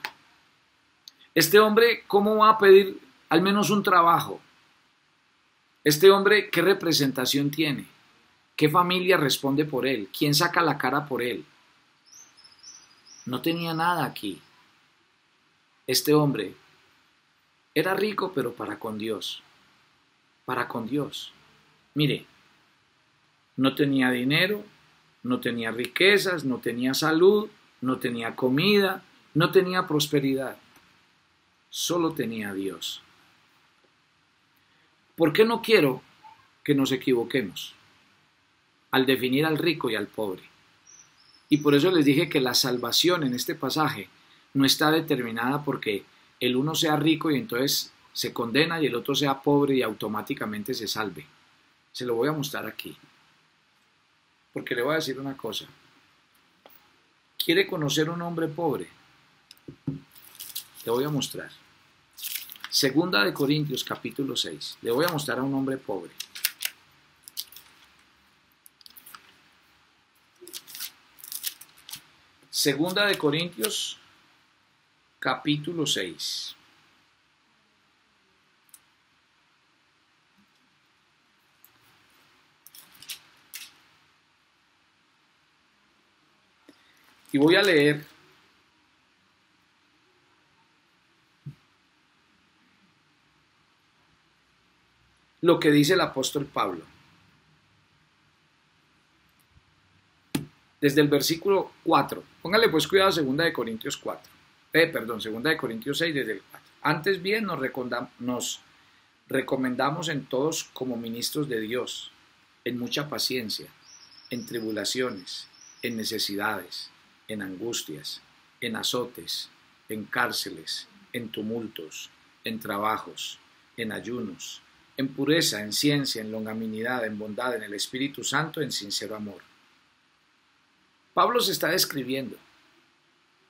Speaker 4: Este hombre, ¿cómo va a pedir al menos un trabajo? Este hombre, ¿qué representación tiene? ¿Qué familia responde por él? ¿Quién saca la cara por él? No tenía nada aquí. Este hombre era rico, pero para con Dios. Para con Dios. Mire, no tenía dinero, no tenía riquezas, no tenía salud, no tenía comida, no tenía prosperidad. Solo tenía a Dios. ¿Por qué no quiero que nos equivoquemos al definir al rico y al pobre? Y por eso les dije que la salvación en este pasaje no está determinada porque el uno sea rico y entonces se condena y el otro sea pobre y automáticamente se salve. Se lo voy a mostrar aquí. Porque le voy a decir una cosa. ¿Quiere conocer un hombre pobre? Le voy a mostrar. Segunda de Corintios capítulo 6. Le voy a mostrar a un hombre pobre. Segunda de Corintios capítulo 6. Y voy a leer lo que dice el apóstol Pablo. Desde el versículo 4. Póngale pues cuidado, 2 de Corintios 4. 2 de Corintios 6 desde el 4. Antes bien nos recomendamos en todos como ministros de Dios, en mucha paciencia, en tribulaciones, en necesidades, en angustias, en azotes, en cárceles, en tumultos, en trabajos, en ayunos, en pureza, en ciencia, en longanimidad, en bondad, en el Espíritu Santo, en sincero amor. Pablo se está describiendo.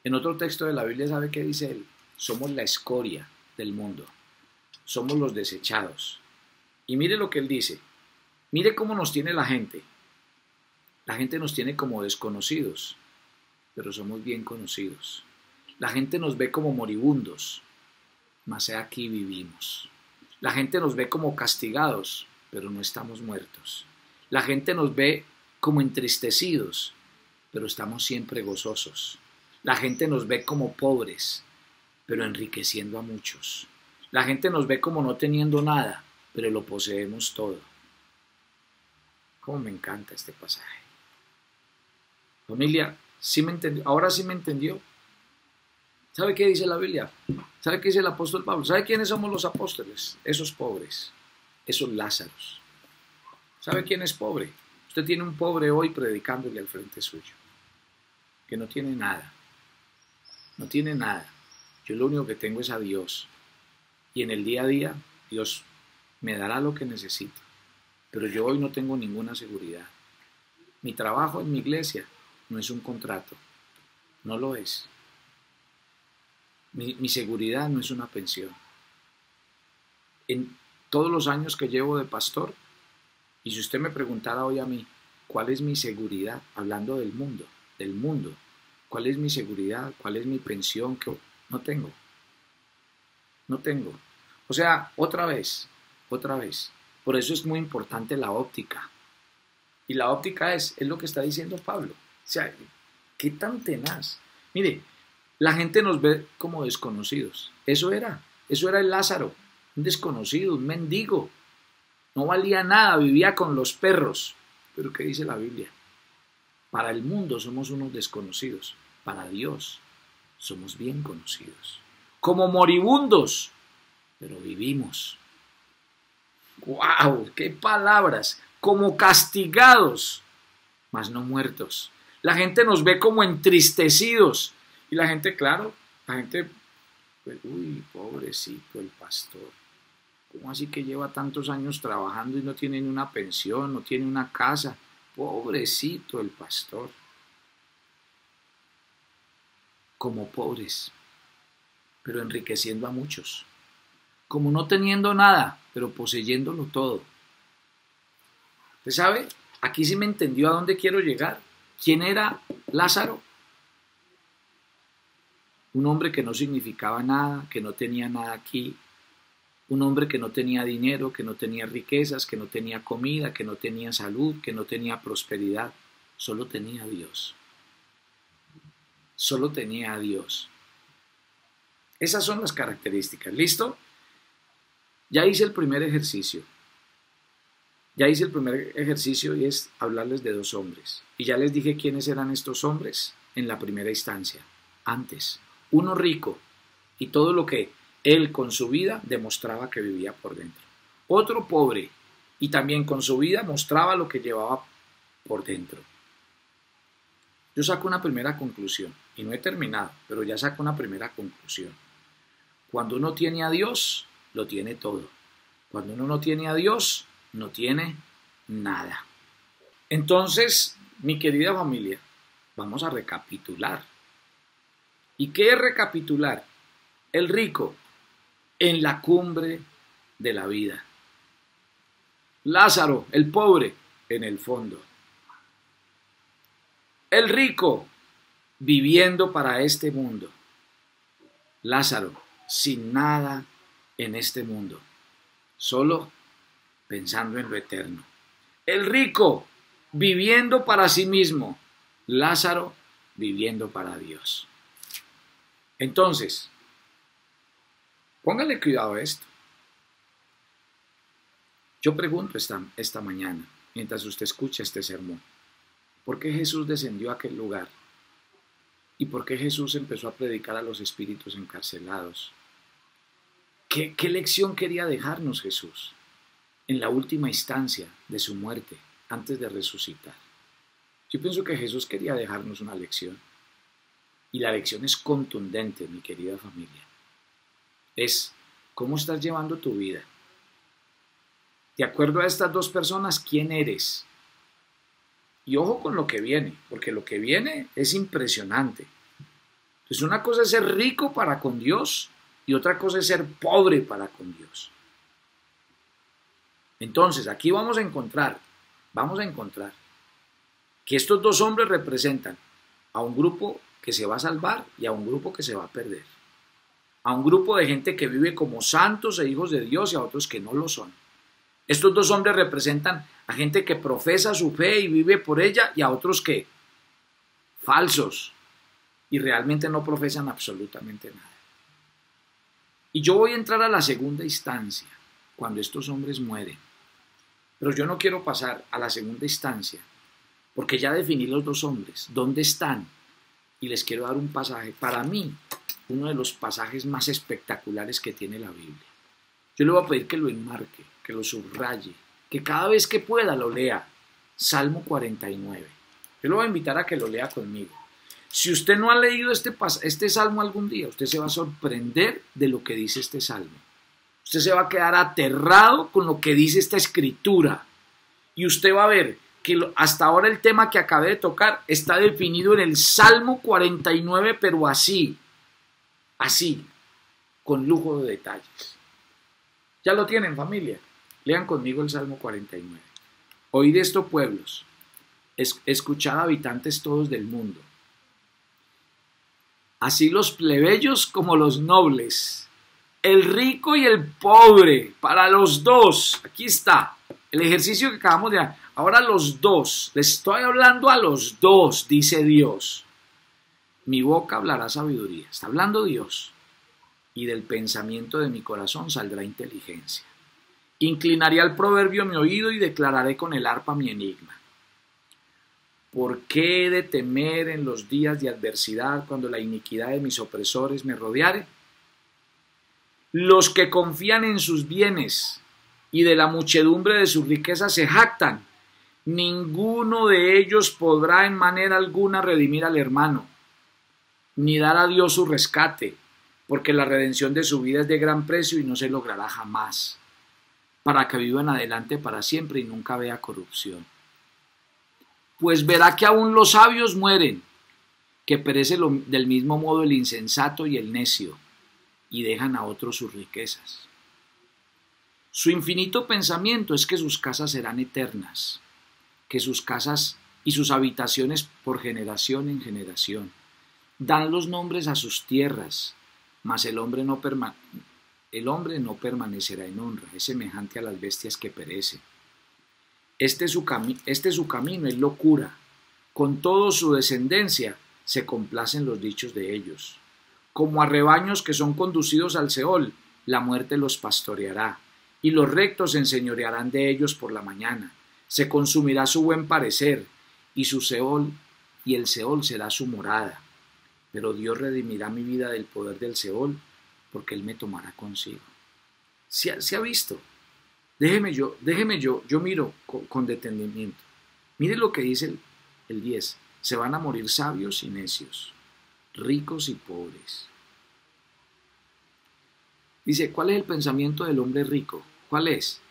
Speaker 4: En otro texto de la Biblia, ¿sabe qué dice él? Somos la escoria del mundo. Somos los desechados. Y mire lo que él dice. Mire cómo nos tiene la gente. La gente nos tiene como desconocidos, pero somos bien conocidos. La gente nos ve como moribundos, mas he aquí vivimos. La gente nos ve como castigados, pero no estamos muertos. La gente nos ve como entristecidos, pero estamos siempre gozosos. La gente nos ve como pobres, pero enriqueciendo a muchos. La gente nos ve como no teniendo nada, pero lo poseemos todo. Cómo me encanta este pasaje. Familia, ¿sí me entendió? Ahora sí me entendió. ¿Sabe qué dice la Biblia? ¿Sabe qué dice el apóstol Pablo? ¿Sabe quiénes somos los apóstoles? Esos pobres, esos Lázaros. ¿Sabe quién es pobre? Usted tiene un pobre hoy predicándole al frente suyo, que no tiene nada. No tiene nada. Yo lo único que tengo es a Dios. Y en el día a día, Dios me dará lo que necesito. Pero yo hoy no tengo ninguna seguridad. Mi trabajo en mi iglesia no es un contrato. No lo es. Mi seguridad no es una pensión. En todos los años que llevo de pastor, y si usted me preguntara hoy a mí, ¿cuál es mi seguridad? Hablando del mundo, ¿cuál es mi seguridad? ¿Cuál es mi pensión? Que no tengo. No tengo. O sea, otra vez. Por eso es muy importante la óptica. Y la óptica es lo que está diciendo Pablo. O sea, ¿qué tan tenaz? Mire, la gente nos ve como desconocidos. Eso era el Lázaro, un desconocido, un mendigo. No valía nada, vivía con los perros. Pero ¿qué dice la Biblia? Para el mundo somos unos desconocidos. Para Dios somos bien conocidos. Como moribundos, pero vivimos. ¡Wow! ¡Qué palabras! Como castigados, mas no muertos. La gente nos ve como entristecidos. Y la gente, claro, pues, uy, pobrecito el pastor. ¿Cómo así que lleva tantos años trabajando y no tiene ni una pensión, no tiene una casa? Pobrecito el pastor. Como pobres, pero enriqueciendo a muchos. Como no teniendo nada, pero poseyéndolo todo. ¿Usted sabe? Aquí sí me entendió a dónde quiero llegar. ¿Quién era Lázaro? Un hombre que no significaba nada, que no tenía nada aquí. Un hombre que no tenía dinero, que no tenía riquezas, que no tenía comida, que no tenía salud, que no tenía prosperidad. Solo tenía a Dios. Solo tenía a Dios. Esas son las características. ¿Listo? Ya hice el primer ejercicio. Y es hablarles de dos hombres. Y ya les dije quiénes eran estos hombres en la primera instancia. Antes, uno rico y todo lo que él con su vida demostraba que vivía por dentro. Otro pobre y también con su vida mostraba lo que llevaba por dentro. Yo saco una primera conclusión y no he terminado, pero ya saco una primera conclusión. Cuando uno tiene a Dios, lo tiene todo. Cuando uno no tiene a Dios, no tiene nada. Entonces, mi querida familia, vamos a recapitular. ¿Y qué es recapitular? El rico en la cumbre de la vida. Lázaro, el pobre, en el fondo. El rico viviendo para este mundo. Lázaro sin nada en este mundo, solo pensando en lo eterno. El rico viviendo para sí mismo. Lázaro viviendo para Dios. Entonces, póngale cuidado a esto. Yo pregunto esta mañana, mientras usted escucha este sermón, ¿por qué Jesús descendió a aquel lugar? ¿Y por qué Jesús empezó a predicar a los espíritus encarcelados? ¿Qué lección quería dejarnos Jesús en la última instancia de su muerte, antes de resucitar? Yo pienso que Jesús quería dejarnos una lección. Y la lección es contundente, mi querida familia. Es cómo estás llevando tu vida. De acuerdo a estas dos personas, ¿quién eres? Y ojo con lo que viene, porque lo que viene es impresionante. Entonces, una cosa es ser rico para con Dios y otra cosa es ser pobre para con Dios. Entonces, aquí vamos a encontrar que estos dos hombres representan a un grupo que se va a salvar y a un grupo que se va a perder. A un grupo de gente que vive como santos e hijos de Dios y a otros que no lo son. Estos dos hombres representan a gente que profesa su fe y vive por ella y a otros que falsos y realmente no profesan absolutamente nada. Y yo voy a entrar a la segunda instancia, cuando estos hombres mueren. Pero yo no quiero pasar a la segunda instancia, porque ya definí los dos hombres, dónde están, y les quiero dar un pasaje, para mí, uno de los pasajes más espectaculares que tiene la Biblia. Yo le voy a pedir que lo enmarque, que lo subraye, que cada vez que pueda lo lea. Salmo 49. Yo lo voy a invitar a que lo lea conmigo. Si usted no ha leído este salmo algún día, usted se va a sorprender de lo que dice este salmo. Usted se va a quedar aterrado con lo que dice esta escritura. Y usted va a ver que hasta ahora el tema que acabé de tocar está definido en el Salmo 49, pero así, con lujo de detalles. ¿Ya lo tienen, familia? Lean conmigo el Salmo 49. Oíd esto, pueblos, escuchad, habitantes todos del mundo. Así los plebeyos como los nobles, el rico y el pobre, para los dos. Aquí está el ejercicio que acabamos de hacer. Ahora los dos, les estoy hablando a los dos, dice Dios. Mi boca hablará sabiduría, está hablando Dios, y del pensamiento de mi corazón saldrá inteligencia. Inclinaré al proverbio mi oído y declararé con el arpa mi enigma. ¿Por qué he de temer en los días de adversidad cuando la iniquidad de mis opresores me rodeare? Los que confían en sus bienes y de la muchedumbre de sus riquezas se jactan. Ninguno de ellos podrá en manera alguna redimir al hermano, ni dar a Dios su rescate, porque la redención de su vida es de gran precio y no se logrará jamás, para que vivan adelante para siempre y nunca vea corrupción. Pues verá que aún los sabios mueren, que perece del mismo modo el insensato y el necio, y dejan a otros sus riquezas. Su infinito pensamiento es que sus casas serán eternas, que sus casas y sus habitaciones por generación en generación. Dan los nombres a sus tierras, mas el hombre no permanecerá en honra, es semejante a las bestias que perecen. Este su camino es locura, con toda su descendencia se complacen los dichos de ellos. Como a rebaños que son conducidos al Seol, la muerte los pastoreará, y los rectos se enseñorearán de ellos por la mañana. Se consumirá su buen parecer, y el Seol será su morada. Pero Dios redimirá mi vida del poder del Seol, porque Él me tomará consigo. ¿Se ha visto? Déjeme yo miro con detenimiento. Mire lo que dice el 10. Se van a morir sabios y necios, ricos y pobres. Dice, ¿cuál es el pensamiento del hombre rico? ¿Cuál es?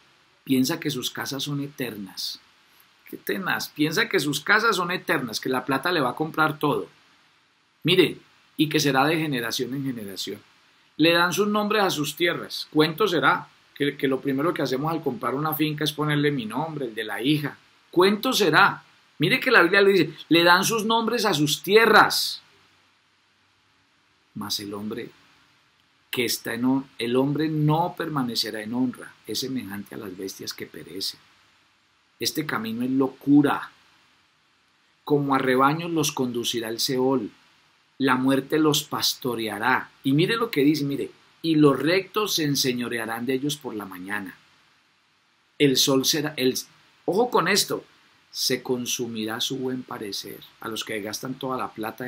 Speaker 4: Piensa que sus casas son eternas. Qué tenaz. Piensa que sus casas son eternas, que la plata le va a comprar todo. Mire, y que será de generación en generación. Le dan sus nombres a sus tierras. Cuento será que lo primero que hacemos al comprar una finca es ponerle mi nombre, el de la hija. Cuento será. Mire que la Biblia le dice, le dan sus nombres a sus tierras. Mas el hombre no permanecerá en honra, es semejante a las bestias que perecen. Este camino es locura. Como a rebaños los conducirá el Seol, la muerte los pastoreará. Y mire lo que dice, mire, y los rectos se enseñorearán de ellos por la mañana. El sol será, ojo con esto, se consumirá su buen parecer. A los que gastan toda la plata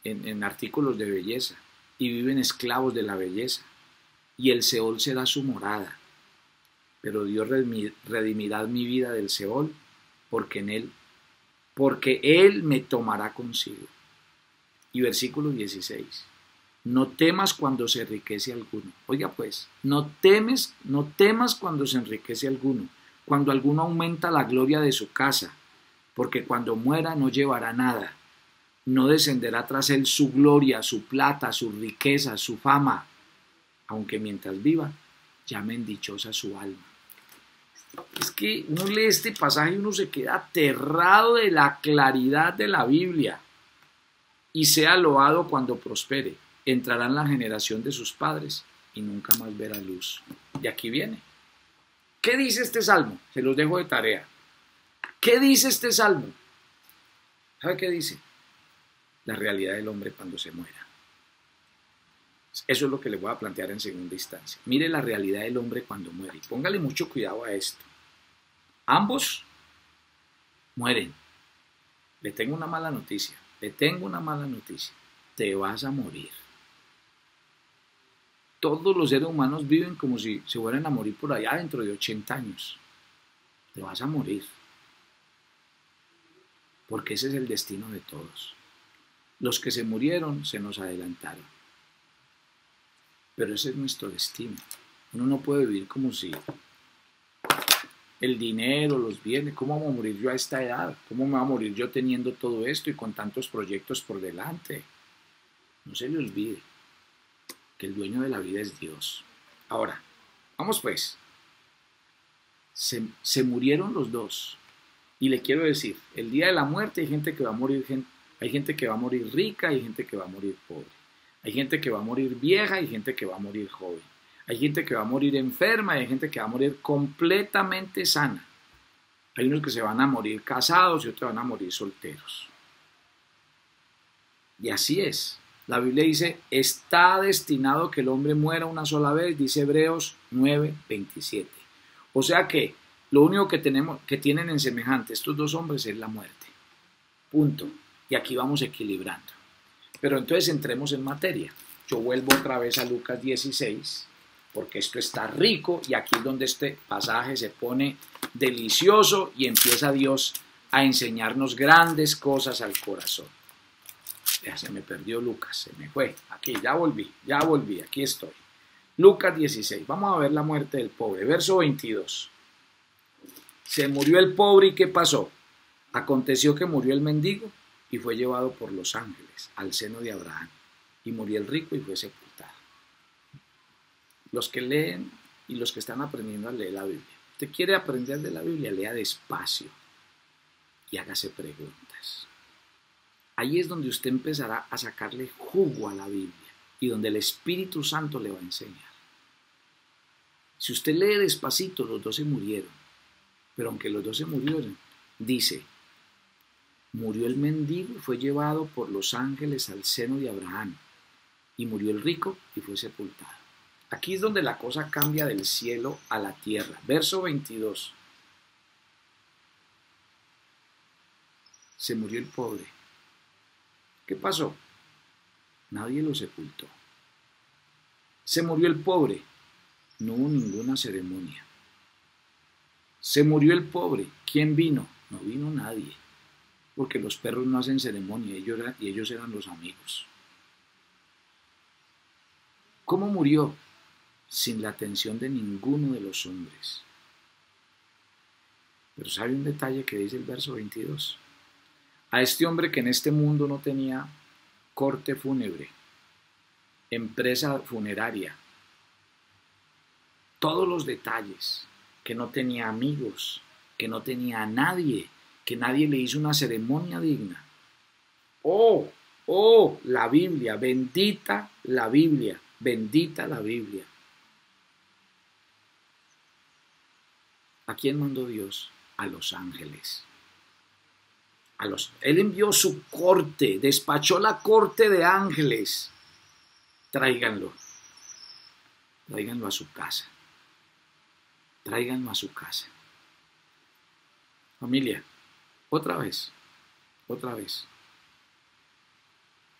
Speaker 4: en artículos de belleza y viven esclavos de la belleza. Y el Seol será su morada. Pero Dios redimirá mi vida del Seol, porque Él me tomará consigo. Y versículo 16. No temas cuando se enriquece alguno. Oiga pues, no temas cuando se enriquece alguno, cuando alguno aumenta la gloria de su casa, porque cuando muera no llevará nada. No descenderá tras él su gloria, su plata, su riqueza, su fama, aunque mientras viva llamen dichosa su alma. Es que uno lee este pasaje y uno se queda aterrado de la claridad de la Biblia. Y sea loado cuando prospere. Entrará en la generación de sus padres y nunca más verá luz. Y aquí viene. ¿Qué dice este salmo? Se los dejo de tarea. ¿Qué dice este salmo? ¿Sabe qué dice? La realidad del hombre cuando se muera. Eso es lo que le voy a plantear en segunda instancia. Mire la realidad del hombre cuando muere. Y póngale mucho cuidado a esto. Ambos mueren. Le tengo una mala noticia. Le tengo una mala noticia. Te vas a morir. Todos los seres humanos viven como si se fueran a morir por allá dentro de 80 años. Te vas a morir. Porque ese es el destino de todos. Los que se murieron se nos adelantaron. Pero ese es nuestro destino. Uno no puede vivir como si el dinero, los bienes, ¿cómo vamos a morir yo a esta edad? ¿Cómo me voy a morir yo teniendo todo esto y con tantos proyectos por delante? No se le olvide que el dueño de la vida es Dios. Ahora, vamos pues. Se murieron los dos. Y le quiero decir, el día de la muerte hay gente que va a morir, hay gente que va a morir rica, hay gente que va a morir pobre. Hay gente que va a morir vieja, hay gente que va a morir joven. Hay gente que va a morir enferma, hay gente que va a morir completamente sana. Hay unos que se van a morir casados y otros van a morir solteros. Y así es. La Biblia dice, está destinado que el hombre muera una sola vez, dice Hebreos 9:27. O sea que lo único que tienen en semejante estos dos hombres es la muerte. Punto. Y aquí vamos equilibrando. Pero entonces entremos en materia. Yo vuelvo otra vez a Lucas 16, porque esto está rico y aquí es donde este pasaje se pone delicioso y empieza Dios a enseñarnos grandes cosas al corazón. Ya se me perdió Lucas, se me fue. Aquí, ya volví, aquí estoy. Lucas 16, vamos a ver la muerte del pobre. Verso 22. Se murió el pobre y ¿qué pasó? Aconteció que murió el mendigo y fue llevado por los ángeles al seno de Abraham. Y murió el rico y fue sepultado. Los que leen y los que están aprendiendo a leer la Biblia. Usted quiere aprender de la Biblia, lea despacio y hágase preguntas. Ahí es donde usted empezará a sacarle jugo a la Biblia y donde el Espíritu Santo le va a enseñar. Si usted lee despacito, los dos se murieron. Pero aunque los dos se murieron, dice, murió el mendigo y fue llevado por los ángeles al seno de Abraham. Y murió el rico y fue sepultado. Aquí es donde la cosa cambia del cielo a la tierra. Verso 22. Se murió el pobre. ¿Qué pasó? Nadie lo sepultó. Se murió el pobre. No hubo ninguna ceremonia. Se murió el pobre. ¿Quién vino? No vino nadie. Porque los perros no hacen ceremonia y ellos eran los amigos. ¿Cómo murió? Sin la atención de ninguno de los hombres. Pero ¿sabe un detalle que dice el verso 22? A este hombre que en este mundo no tenía corte fúnebre, empresa funeraria, todos los detalles, que no tenía amigos, que no tenía a nadie, que nadie le hizo una ceremonia digna. Oh, la Biblia, bendita la Biblia, bendita la Biblia. ¿A quién mandó Dios? A los ángeles. Él envió su corte, despachó la corte de ángeles. Tráiganlo a su casa. Tráiganlo a su casa. Familia, otra vez.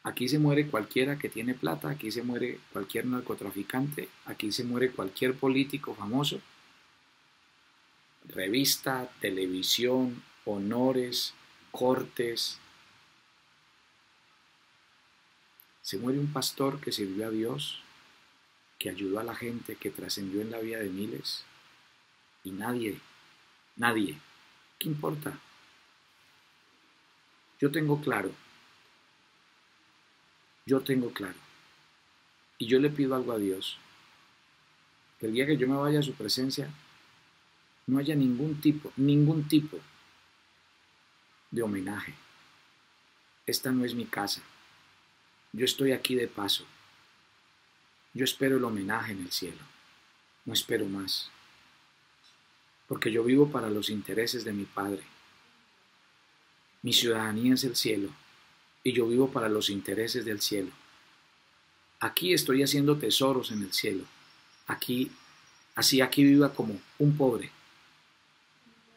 Speaker 4: Aquí se muere cualquiera que tiene plata, aquí se muere cualquier narcotraficante, aquí se muere cualquier político famoso. Revista, televisión, honores, cortes. Se muere un pastor que sirvió a Dios, que ayudó a la gente, que trascendió en la vida de miles. Y nadie, ¿qué importa? Yo tengo claro. Y yo le pido algo a Dios. Que el día que yo me vaya a su presencia, no haya ningún tipo de homenaje. Esta no es mi casa. Yo estoy aquí de paso. Yo espero el homenaje en el cielo. No espero más. Porque yo vivo para los intereses de mi Padre. Mi ciudadanía es el cielo. Y yo vivo para los intereses del cielo. Aquí estoy haciendo tesoros en el cielo. Aquí viva como un pobre.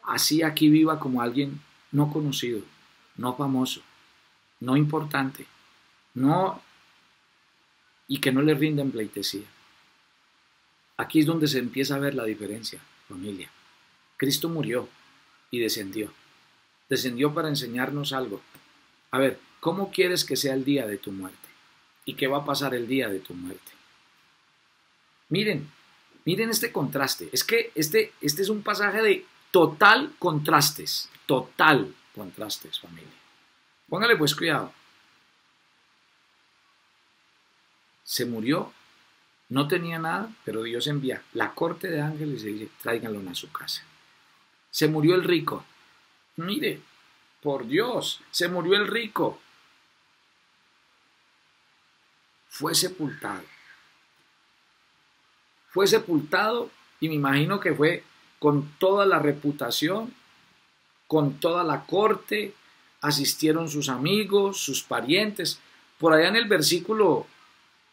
Speaker 4: Así aquí viva como alguien no conocido, no famoso, no importante, y que no le rinden pleitesía. Aquí es donde se empieza a ver la diferencia, familia. Cristo murió y descendió. Descendió para enseñarnos algo. A ver, ¿cómo quieres que sea el día de tu muerte? ¿Y qué va a pasar el día de tu muerte? Miren este contraste. Es que este es un pasaje de total contrastes, familia. Póngale pues cuidado. Se murió, no tenía nada, pero Dios envía la corte de ángeles y dice, tráiganlo a su casa. Se murió el rico. Mire, por Dios, se murió el rico. Fue sepultado. Fue sepultado y me imagino que fue con toda la reputación, con toda la corte, asistieron sus amigos, sus parientes. Por allá en el versículo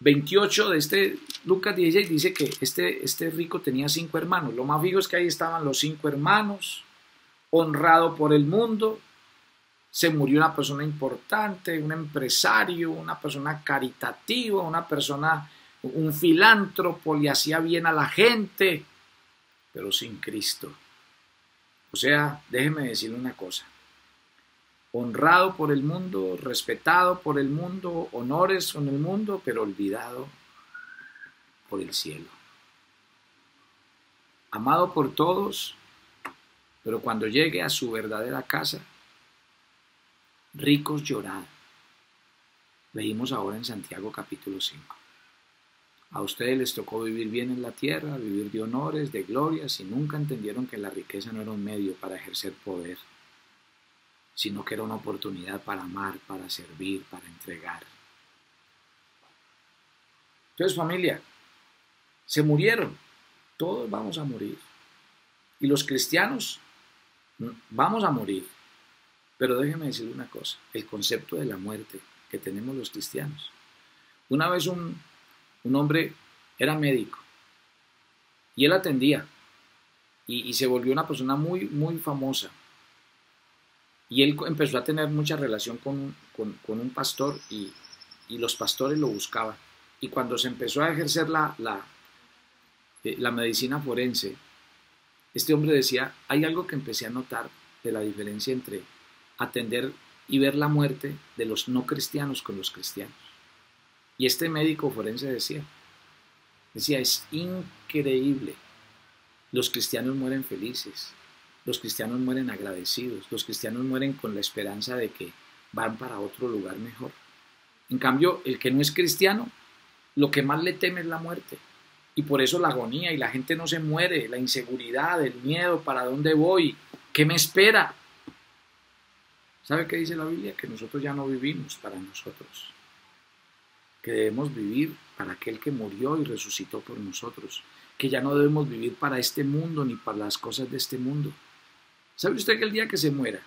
Speaker 4: 28 de Lucas 16 dice que este rico tenía 5 hermanos. Lo más fijo es que ahí estaban los 5 hermanos, honrado por el mundo. Se murió una persona importante, un empresario, una persona caritativa, un filántropo, le hacía bien a la gente, pero sin Cristo. O sea, déjeme decirle una cosa. Honrado por el mundo, respetado por el mundo, honores con el mundo, pero olvidado por el cielo. Amado por todos, pero cuando llegue a su verdadera casa, ricos llorad. Leímos ahora en Santiago capítulo 5. A ustedes les tocó vivir bien en la tierra, vivir de honores, de glorias, y nunca entendieron que la riqueza no era un medio para ejercer poder, sino que era una oportunidad para amar, para servir, para entregar. Entonces, familia, se murieron. Todos vamos a morir. Y los cristianos vamos a morir. Pero déjeme decirle una cosa, el concepto de la muerte que tenemos los cristianos. Una vez un hombre era médico y él atendía y se volvió una persona muy, muy famosa. Y él empezó a tener mucha relación con un pastor y los pastores lo buscaban. Y cuando se empezó a ejercer la medicina forense, este hombre decía, hay algo que empecé a notar de la diferencia entre atender y ver la muerte de los no cristianos con los cristianos. Y este médico forense decía, es increíble, los cristianos mueren felices, los cristianos mueren agradecidos, los cristianos mueren con la esperanza de que van para otro lugar mejor. En cambio, el que no es cristiano, lo que más le teme es la muerte. Y por eso la agonía y la gente no se muere, la inseguridad, el miedo, ¿para dónde voy? ¿Qué me espera? ¿Sabe qué dice la Biblia? Que nosotros ya no vivimos para nosotros, que debemos vivir para aquel que murió y resucitó por nosotros, que ya no debemos vivir para este mundo ni para las cosas de este mundo. ¿Sabe usted que el día que se muera,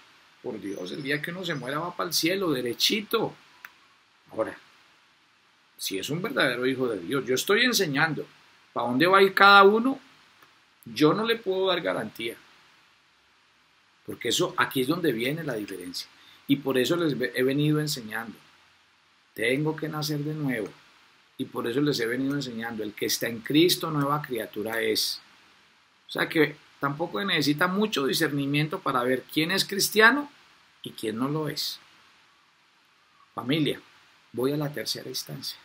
Speaker 4: por Dios, el día que uno se muera va para el cielo, derechito? Ahora, si es un verdadero hijo de Dios, yo estoy enseñando para dónde va a ir cada uno, yo no le puedo dar garantía. Porque aquí es donde viene la diferencia. Y por eso les he venido enseñando. Tengo que nacer de nuevo. Y por eso les he venido enseñando. El que está en Cristo, nueva criatura es. O sea que tampoco necesita mucho discernimiento para ver quién es cristiano y quién no lo es. Familia, voy a la tercera instancia.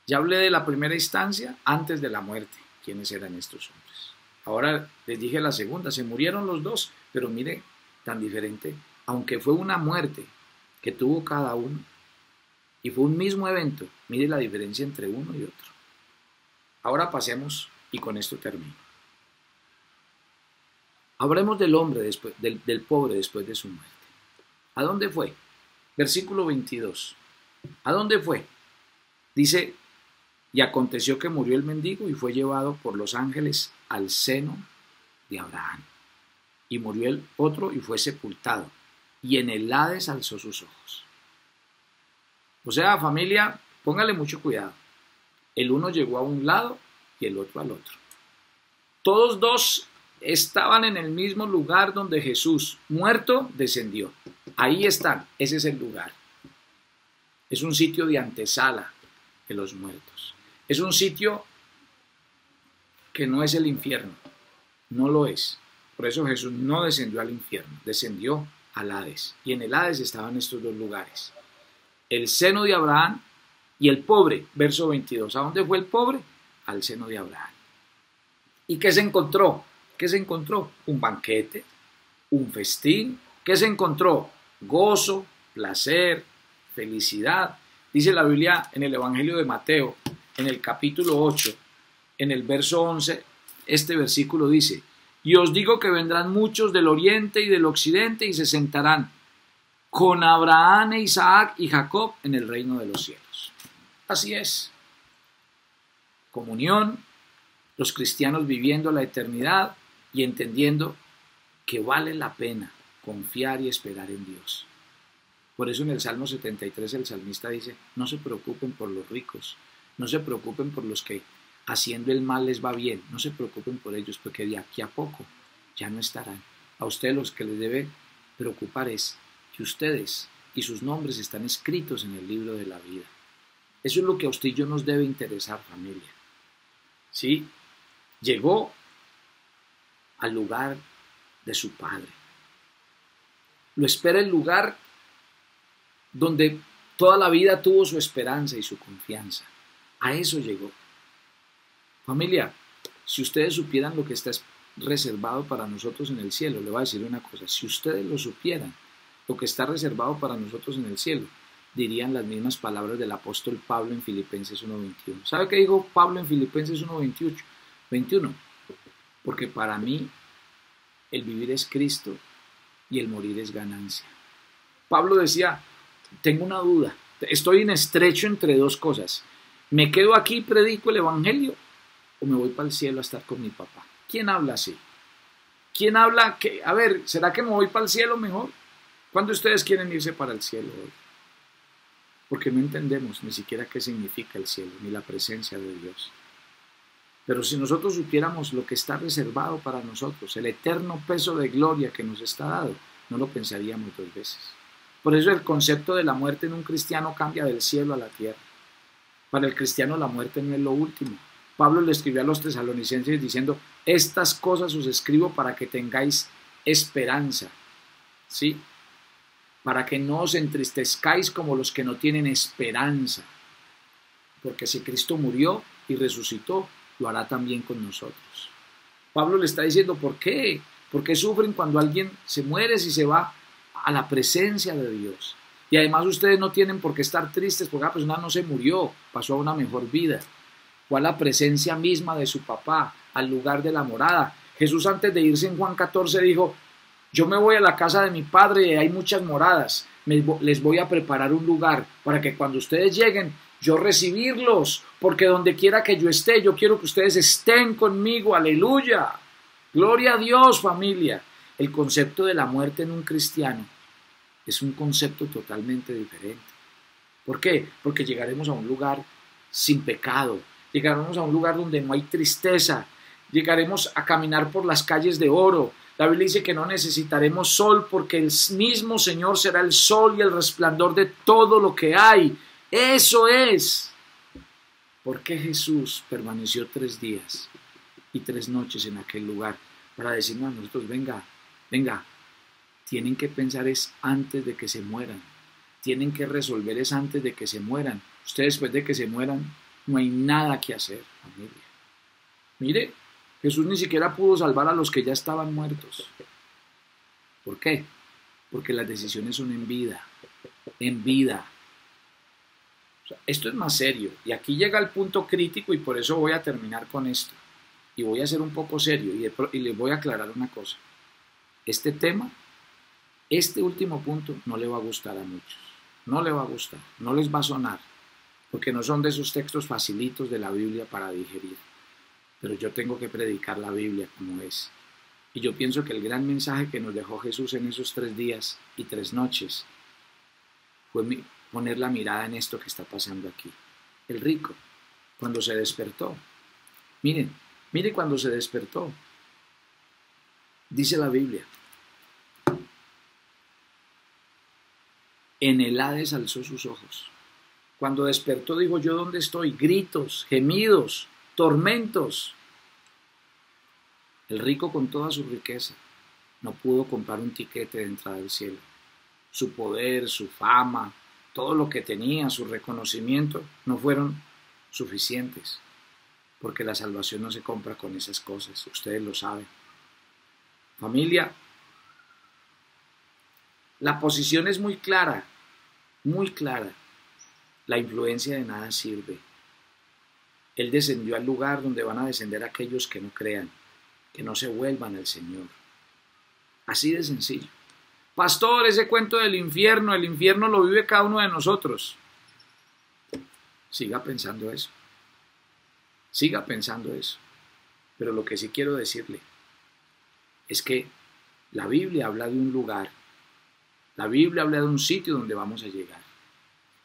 Speaker 4: Ya hablé de la primera instancia antes de la muerte. ¿Quiénes eran estos hombres? Ahora les dije la segunda, se murieron los dos, pero mire, tan diferente, aunque fue una muerte que tuvo cada uno, y fue un mismo evento, mire la diferencia entre uno y otro. Ahora pasemos, y con esto termino. Hablemos del hombre después, del pobre después de su muerte. ¿A dónde fue? Versículo 22. ¿A dónde fue? Dice, y aconteció que murió el mendigo y fue llevado por los ángeles al seno de Abraham. Y murió el otro y fue sepultado. Y en el Hades alzó sus ojos. O sea, familia, póngale mucho cuidado. El uno llegó a un lado y el otro al otro. Todos dos estaban en el mismo lugar donde Jesús, muerto, descendió. Ahí están, ese es el lugar. Es un sitio de antesala de los muertos. Es un sitio que no es el infierno, no lo es. Por eso Jesús no descendió al infierno, descendió al Hades. Y en el Hades estaban estos dos lugares. El seno de Abraham y el pobre, verso 22. ¿A dónde fue el pobre? Al seno de Abraham. ¿Y qué se encontró? ¿Qué se encontró? Un banquete, un festín. ¿Qué se encontró? Gozo, placer, felicidad. Dice la Biblia en el Evangelio de Mateo, en el capítulo 8, en el verso 11, este versículo dice, y os digo que vendrán muchos del oriente y del occidente y se sentarán con Abraham e Isaac y Jacob en el reino de los cielos. Así es. Comunión, los cristianos viviendo la eternidad y entendiendo que vale la pena confiar y esperar en Dios. Por eso en el Salmo 73 el salmista dice, no se preocupen por los ricos, no se preocupen por los que haciendo el mal les va bien, no se preocupen por ellos, porque de aquí a poco ya no estarán. A ustedes los que les debe preocupar es que ustedes y sus nombres están escritos en el libro de la vida. Eso es lo que a usted y yo nos debe interesar, familia. ¿Sí? Llegó al lugar de su Padre. Lo espera el lugar donde toda la vida tuvo su esperanza y su confianza. A eso llegó. Familia, si ustedes supieran lo que está reservado para nosotros en el cielo, le voy a decir una cosa, si ustedes lo supieran, lo que está reservado para nosotros en el cielo, dirían las mismas palabras del apóstol Pablo en Filipenses 1:21. ¿Sabe qué dijo Pablo en Filipenses 1:21? Porque para mí el vivir es Cristo y el morir es ganancia. Pablo decía, tengo una duda, estoy en estrecho entre dos cosas. ¿Me quedo aquí y predico el evangelio o me voy para el cielo a estar con mi papá? ¿Quién habla así? ¿Quién habla que, a ver, ¿será que me voy para el cielo mejor? ¿Cuándo ustedes quieren irse para el cielo hoy? Porque no entendemos ni siquiera qué significa el cielo, ni la presencia de Dios. Pero si nosotros supiéramos lo que está reservado para nosotros, el eterno peso de gloria que nos está dado, no lo pensaríamos dos veces. Por eso el concepto de la muerte en un cristiano cambia del cielo a la tierra. Para el cristiano la muerte no es lo último. Pablo le escribió a los tesalonicenses diciendo, estas cosas os escribo para que tengáis esperanza, ¿sí? Para que no os entristezcáis como los que no tienen esperanza. Porque si Cristo murió y resucitó, lo hará también con nosotros. Pablo le está diciendo, ¿por qué? ¿Por qué sufren cuando alguien se muere si se va a la presencia de Dios? Y además ustedes no tienen por qué estar tristes porque la persona no se murió, pasó a una mejor vida. Fue a la presencia misma de su papá, al lugar de la morada. Jesús antes de irse en Juan 14 dijo, yo me voy a la casa de mi padre y hay muchas moradas. Les voy a preparar un lugar para que cuando ustedes lleguen, yo recibirlos, porque donde quiera que yo esté, yo quiero que ustedes estén conmigo, aleluya. Gloria a Dios, familia. El concepto de la muerte en un cristiano es un concepto totalmente diferente. ¿Por qué? Porque llegaremos a un lugar sin pecado, llegaremos a un lugar donde no hay tristeza, llegaremos a caminar por las calles de oro. La Biblia dice que no necesitaremos sol porque el mismo Señor será el sol y el resplandor de todo lo que hay. Eso es. ¿Por qué Jesús permaneció 3 días y 3 noches en aquel lugar? Para decirnos a nosotros, venga, tienen que pensar es antes de que se mueran. Tienen que resolver es antes de que se mueran. Ustedes después de que se mueran, no hay nada que hacer, familia. Mire, Jesús ni siquiera pudo salvar a los que ya estaban muertos. ¿Por qué? Porque las decisiones son en vida. En vida. O sea, esto es más serio. Y aquí llega el punto crítico y por eso voy a terminar con esto. Y voy a ser un poco serio y les voy a aclarar una cosa. este tema, este último punto, no le va a gustar a muchos. No le va a gustar, no les va a sonar, porque no son de esos textos facilitos de la Biblia para digerir. Pero yo tengo que predicar la Biblia como es. Y yo pienso que el gran mensaje que nos dejó Jesús en esos 3 días y 3 noches fue poner la mirada en esto que está pasando aquí. El rico, cuando se despertó. Miren cuando se despertó. Dice la Biblia. En el Hades alzó sus ojos. Cuando despertó dijo, ¿yo dónde estoy? Gritos, gemidos, tormentos. El rico con toda su riqueza no pudo comprar un tiquete de entrada al cielo. Su poder, su fama, todo lo que tenía, su reconocimiento, no fueron suficientes. Porque la salvación no se compra con esas cosas, ustedes lo saben. Familia, la posición es muy clara, muy clara. La influencia de nada sirve. Él descendió al lugar donde van a descender aquellos que no crean, que no se vuelvan al Señor. Así de sencillo. Pastor, ese cuento del infierno, el infierno lo vive cada uno de nosotros. Siga pensando eso. Siga pensando eso. Pero lo que sí quiero decirle es que la Biblia habla de un lugar. La Biblia habla de un sitio donde vamos a llegar.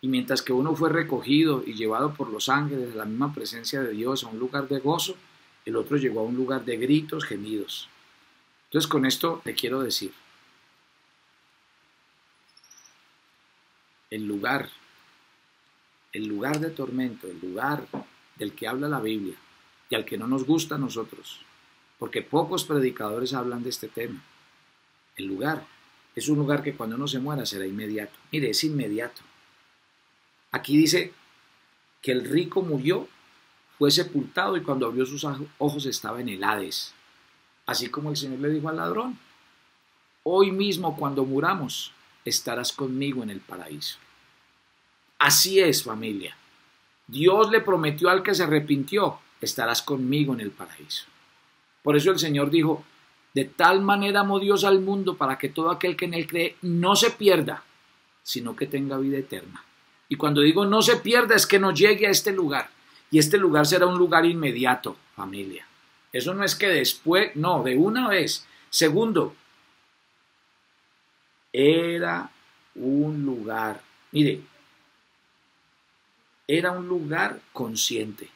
Speaker 4: Y mientras que uno fue recogido y llevado por los ángeles de la misma presencia de Dios a un lugar de gozo, el otro llegó a un lugar de gritos, gemidos. Entonces con esto le quiero decir, el lugar de tormento, el lugar del que habla la Biblia y al que no nos gusta a nosotros, porque pocos predicadores hablan de este tema. El lugar es un lugar que cuando uno se muera será inmediato. Mire, es inmediato. Aquí dice que el rico murió, fue sepultado y cuando abrió sus ojos estaba en el Hades. Así como el Señor le dijo al ladrón, hoy mismo cuando muramos estarás conmigo en el paraíso. Así es, familia. Dios le prometió al que se arrepintió, estarás conmigo en el paraíso. Por eso el Señor dijo, de tal manera amó Dios al mundo para que todo aquel que en él cree no se pierda, sino que tenga vida eterna. Y cuando digo no se pierda es que no llegue a este lugar. Y este lugar será un lugar inmediato, familia. Eso no es que después, no, de una vez. Segundo, era un lugar, mire, era un lugar consciente.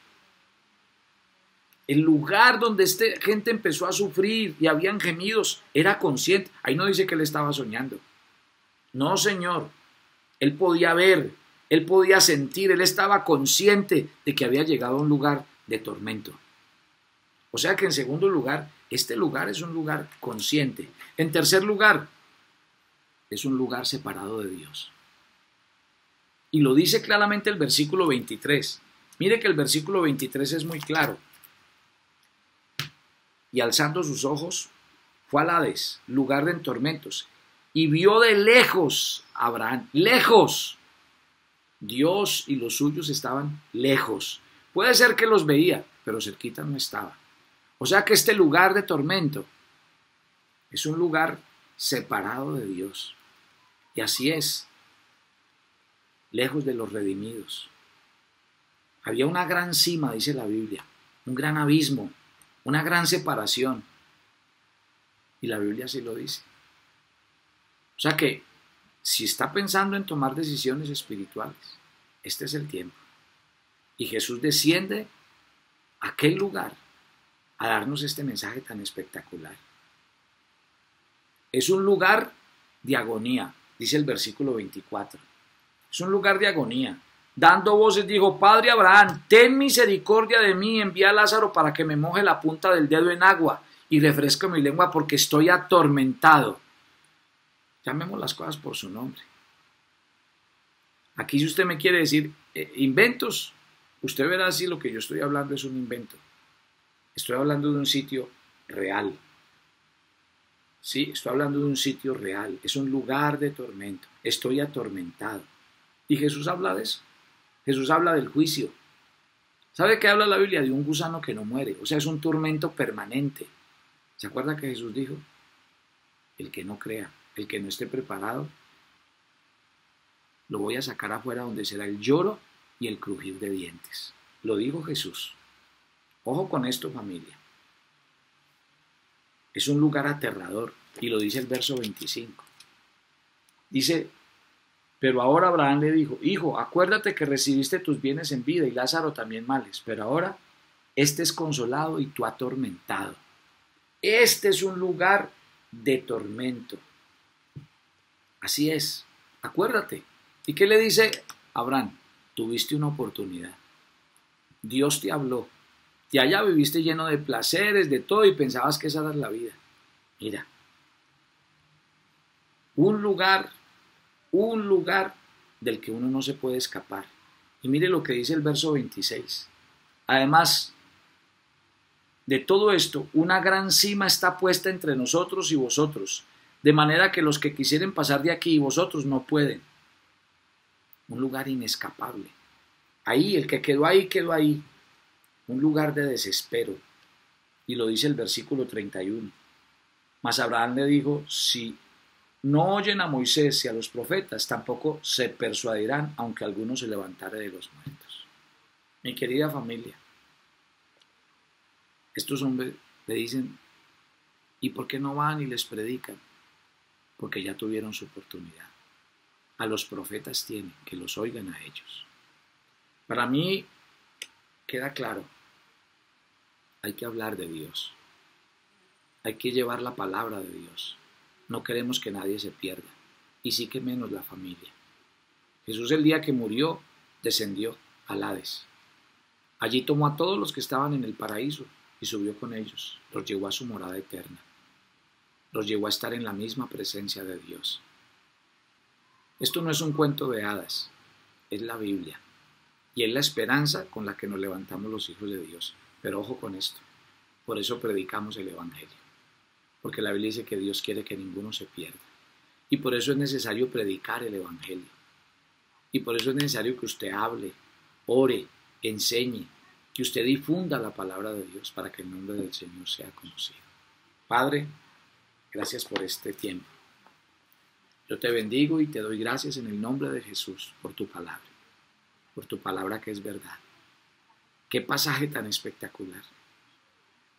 Speaker 4: El lugar donde esta gente empezó a sufrir y habían gemidos, era consciente. Ahí no dice que él estaba soñando. No, señor. Él podía ver, él podía sentir, él estaba consciente de que había llegado a un lugar de tormento. O sea que en segundo lugar, este lugar es un lugar consciente. En tercer lugar, es un lugar separado de Dios. Y lo dice claramente el versículo 23. Mire que el versículo 23 es muy claro. Y alzando sus ojos, fue al Hades, lugar de tormentos, y vio de lejos a Abraham, lejos. Dios y los suyos estaban lejos. Puede ser que los veía, pero cerquita no estaba. O sea que este lugar de tormento es un lugar separado de Dios. Y así es, lejos de los redimidos. Había una gran cima, dice la Biblia, un gran abismo, una gran separación. Y la Biblia así lo dice. O sea que, si está pensando en tomar decisiones espirituales, este es el tiempo. Y Jesús desciende a aquel lugar a darnos este mensaje tan espectacular. Es un lugar de agonía, dice el versículo 24. Es un lugar de agonía. Dando voces dijo, Padre Abraham, ten misericordia de mí, envía a Lázaro para que me moje la punta del dedo en agua y refresque mi lengua porque estoy atormentado. Llamemos las cosas por su nombre. Aquí si usted me quiere decir inventos, usted verá si lo que yo estoy hablando es un invento. Estoy hablando de un sitio real. Sí, estoy hablando de un sitio real. Es un lugar de tormento. Estoy atormentado. Y Jesús habla de eso. Jesús habla del juicio. ¿Sabe qué habla la Biblia? De un gusano que no muere. O sea, es un tormento permanente. ¿Se acuerda que Jesús dijo? el que no crea, el que no esté preparado, lo voy a sacar afuera donde será el lloro y el crujir de dientes. Lo dijo Jesús. Ojo con esto, familia. Es un lugar aterrador y lo dice el verso 25. Dice, pero ahora Abraham le dijo, hijo, acuérdate que recibiste tus bienes en vida y Lázaro también males, pero ahora este es consolado y tú atormentado. Este es un lugar de tormento. Así es, acuérdate. ¿Y qué le dice Abraham? Tuviste una oportunidad. Dios te habló. Y allá viviste lleno de placeres, de todo, y pensabas que esa era la vida. Mira, un lugar del que uno no se puede escapar. Y mire lo que dice el verso 26. Además de todo esto, una gran cima está puesta entre nosotros y vosotros, de manera que los que quisieren pasar de aquí y vosotros no pueden. Un lugar inescapable. Ahí, el que quedó ahí, quedó ahí. Un lugar de desespero. Y lo dice el versículo 31. Mas Abraham le dijo, si no oyen a Moisés y a los profetas, tampoco se persuadirán, aunque alguno se levantare de los muertos. Mi querida familia, estos hombres le dicen, ¿y por qué no van y les predican? Porque ya tuvieron su oportunidad. A los profetas tienen, que los oigan a ellos. Para mí queda claro, hay que hablar de Dios. Hay que llevar la palabra de Dios. No queremos que nadie se pierda, y sí que menos la familia. Jesús el día que murió, descendió al Hades. Allí tomó a todos los que estaban en el paraíso y subió con ellos. Los llevó a su morada eterna. Los llevó a estar en la misma presencia de Dios. Esto no es un cuento de hadas, es la Biblia. Y es la esperanza con la que nos levantamos los hijos de Dios. Pero ojo con esto, por eso predicamos el Evangelio. Porque la Biblia dice que Dios quiere que ninguno se pierda. Y por eso es necesario predicar el Evangelio. Y por eso es necesario que usted hable, ore, enseñe, que usted difunda la palabra de Dios para que el nombre del Señor sea conocido. Padre, gracias por este tiempo. Yo te bendigo y te doy gracias en el nombre de Jesús por tu palabra que es verdad. Qué pasaje tan espectacular.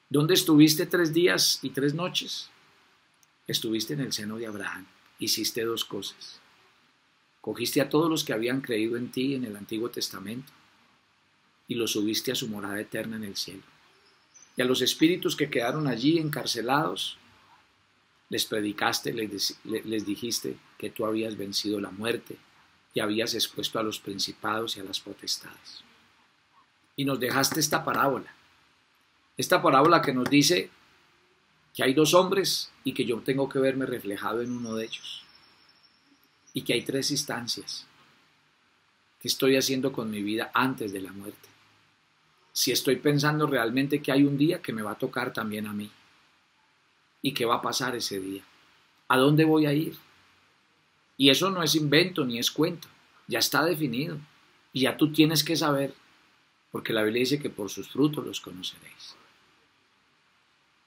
Speaker 4: ¿Dónde estuviste 3 días y 3 noches? Estuviste en el seno de Abraham. Hiciste 2 cosas. Cogiste a todos los que habían creído en ti en el Antiguo Testamento y los subiste a su morada eterna en el cielo. Y a los espíritus que quedaron allí encarcelados, les predicaste, les dijiste que tú habías vencido la muerte y habías expuesto a los principados y a las potestades. Y nos dejaste esta parábola que nos dice que hay 2 hombres y que yo tengo que verme reflejado en uno de ellos. Y que hay 3 instancias. ¿Qué estoy haciendo con mi vida antes de la muerte? Si estoy pensando realmente que hay un día que me va a tocar también a mí. ¿Y qué va a pasar ese día? ¿A dónde voy a ir? Y eso no es invento ni es cuento. Ya está definido. Y ya tú tienes que saber. Porque la Biblia dice que por sus frutos los conoceréis.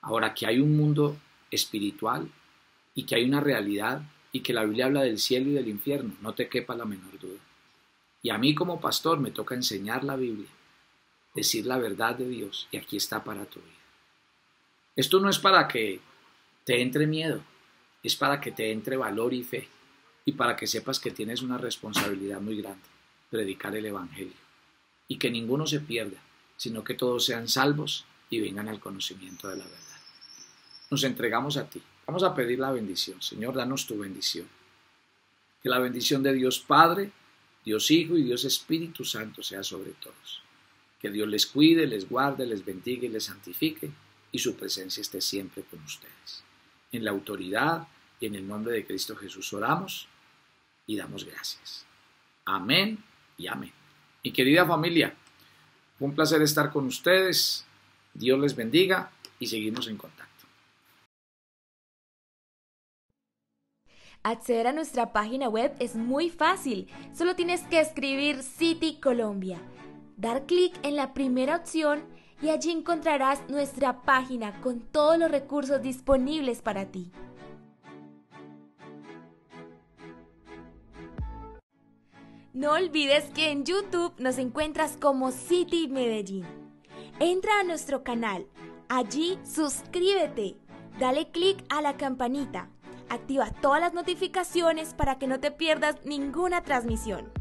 Speaker 4: Ahora, que hay un mundo espiritual y que hay una realidad y que la Biblia habla del cielo y del infierno, no te quepa la menor duda. Y a mí como pastor me toca enseñar la Biblia, decir la verdad de Dios, y aquí está para tu vida. Esto no es para que te entre miedo, es para que te entre valor y fe, y para que sepas que tienes una responsabilidad muy grande, predicar el Evangelio, y que ninguno se pierda, sino que todos sean salvos y vengan al conocimiento de la verdad. Nos entregamos a ti. Vamos a pedir la bendición. Señor, danos tu bendición. Que la bendición de Dios Padre, Dios Hijo y Dios Espíritu Santo sea sobre todos. Que Dios les cuide, les guarde, les bendiga y les santifique, y su presencia esté siempre con ustedes. En la autoridad y en el nombre de Cristo Jesús oramos y damos gracias. Amén y amén. Mi querida familia, fue un placer estar con ustedes. Dios les bendiga y seguimos en contacto.
Speaker 1: Acceder a nuestra página web es muy fácil. Solo tienes que escribir City Colombia, dar clic en la primera opción y allí encontrarás nuestra página con todos los recursos disponibles para ti. No olvides que en YouTube nos encuentras como City Medellín. Entra a nuestro canal, allí suscríbete, dale click a la campanita, activa todas las notificaciones para que no te pierdas ninguna transmisión.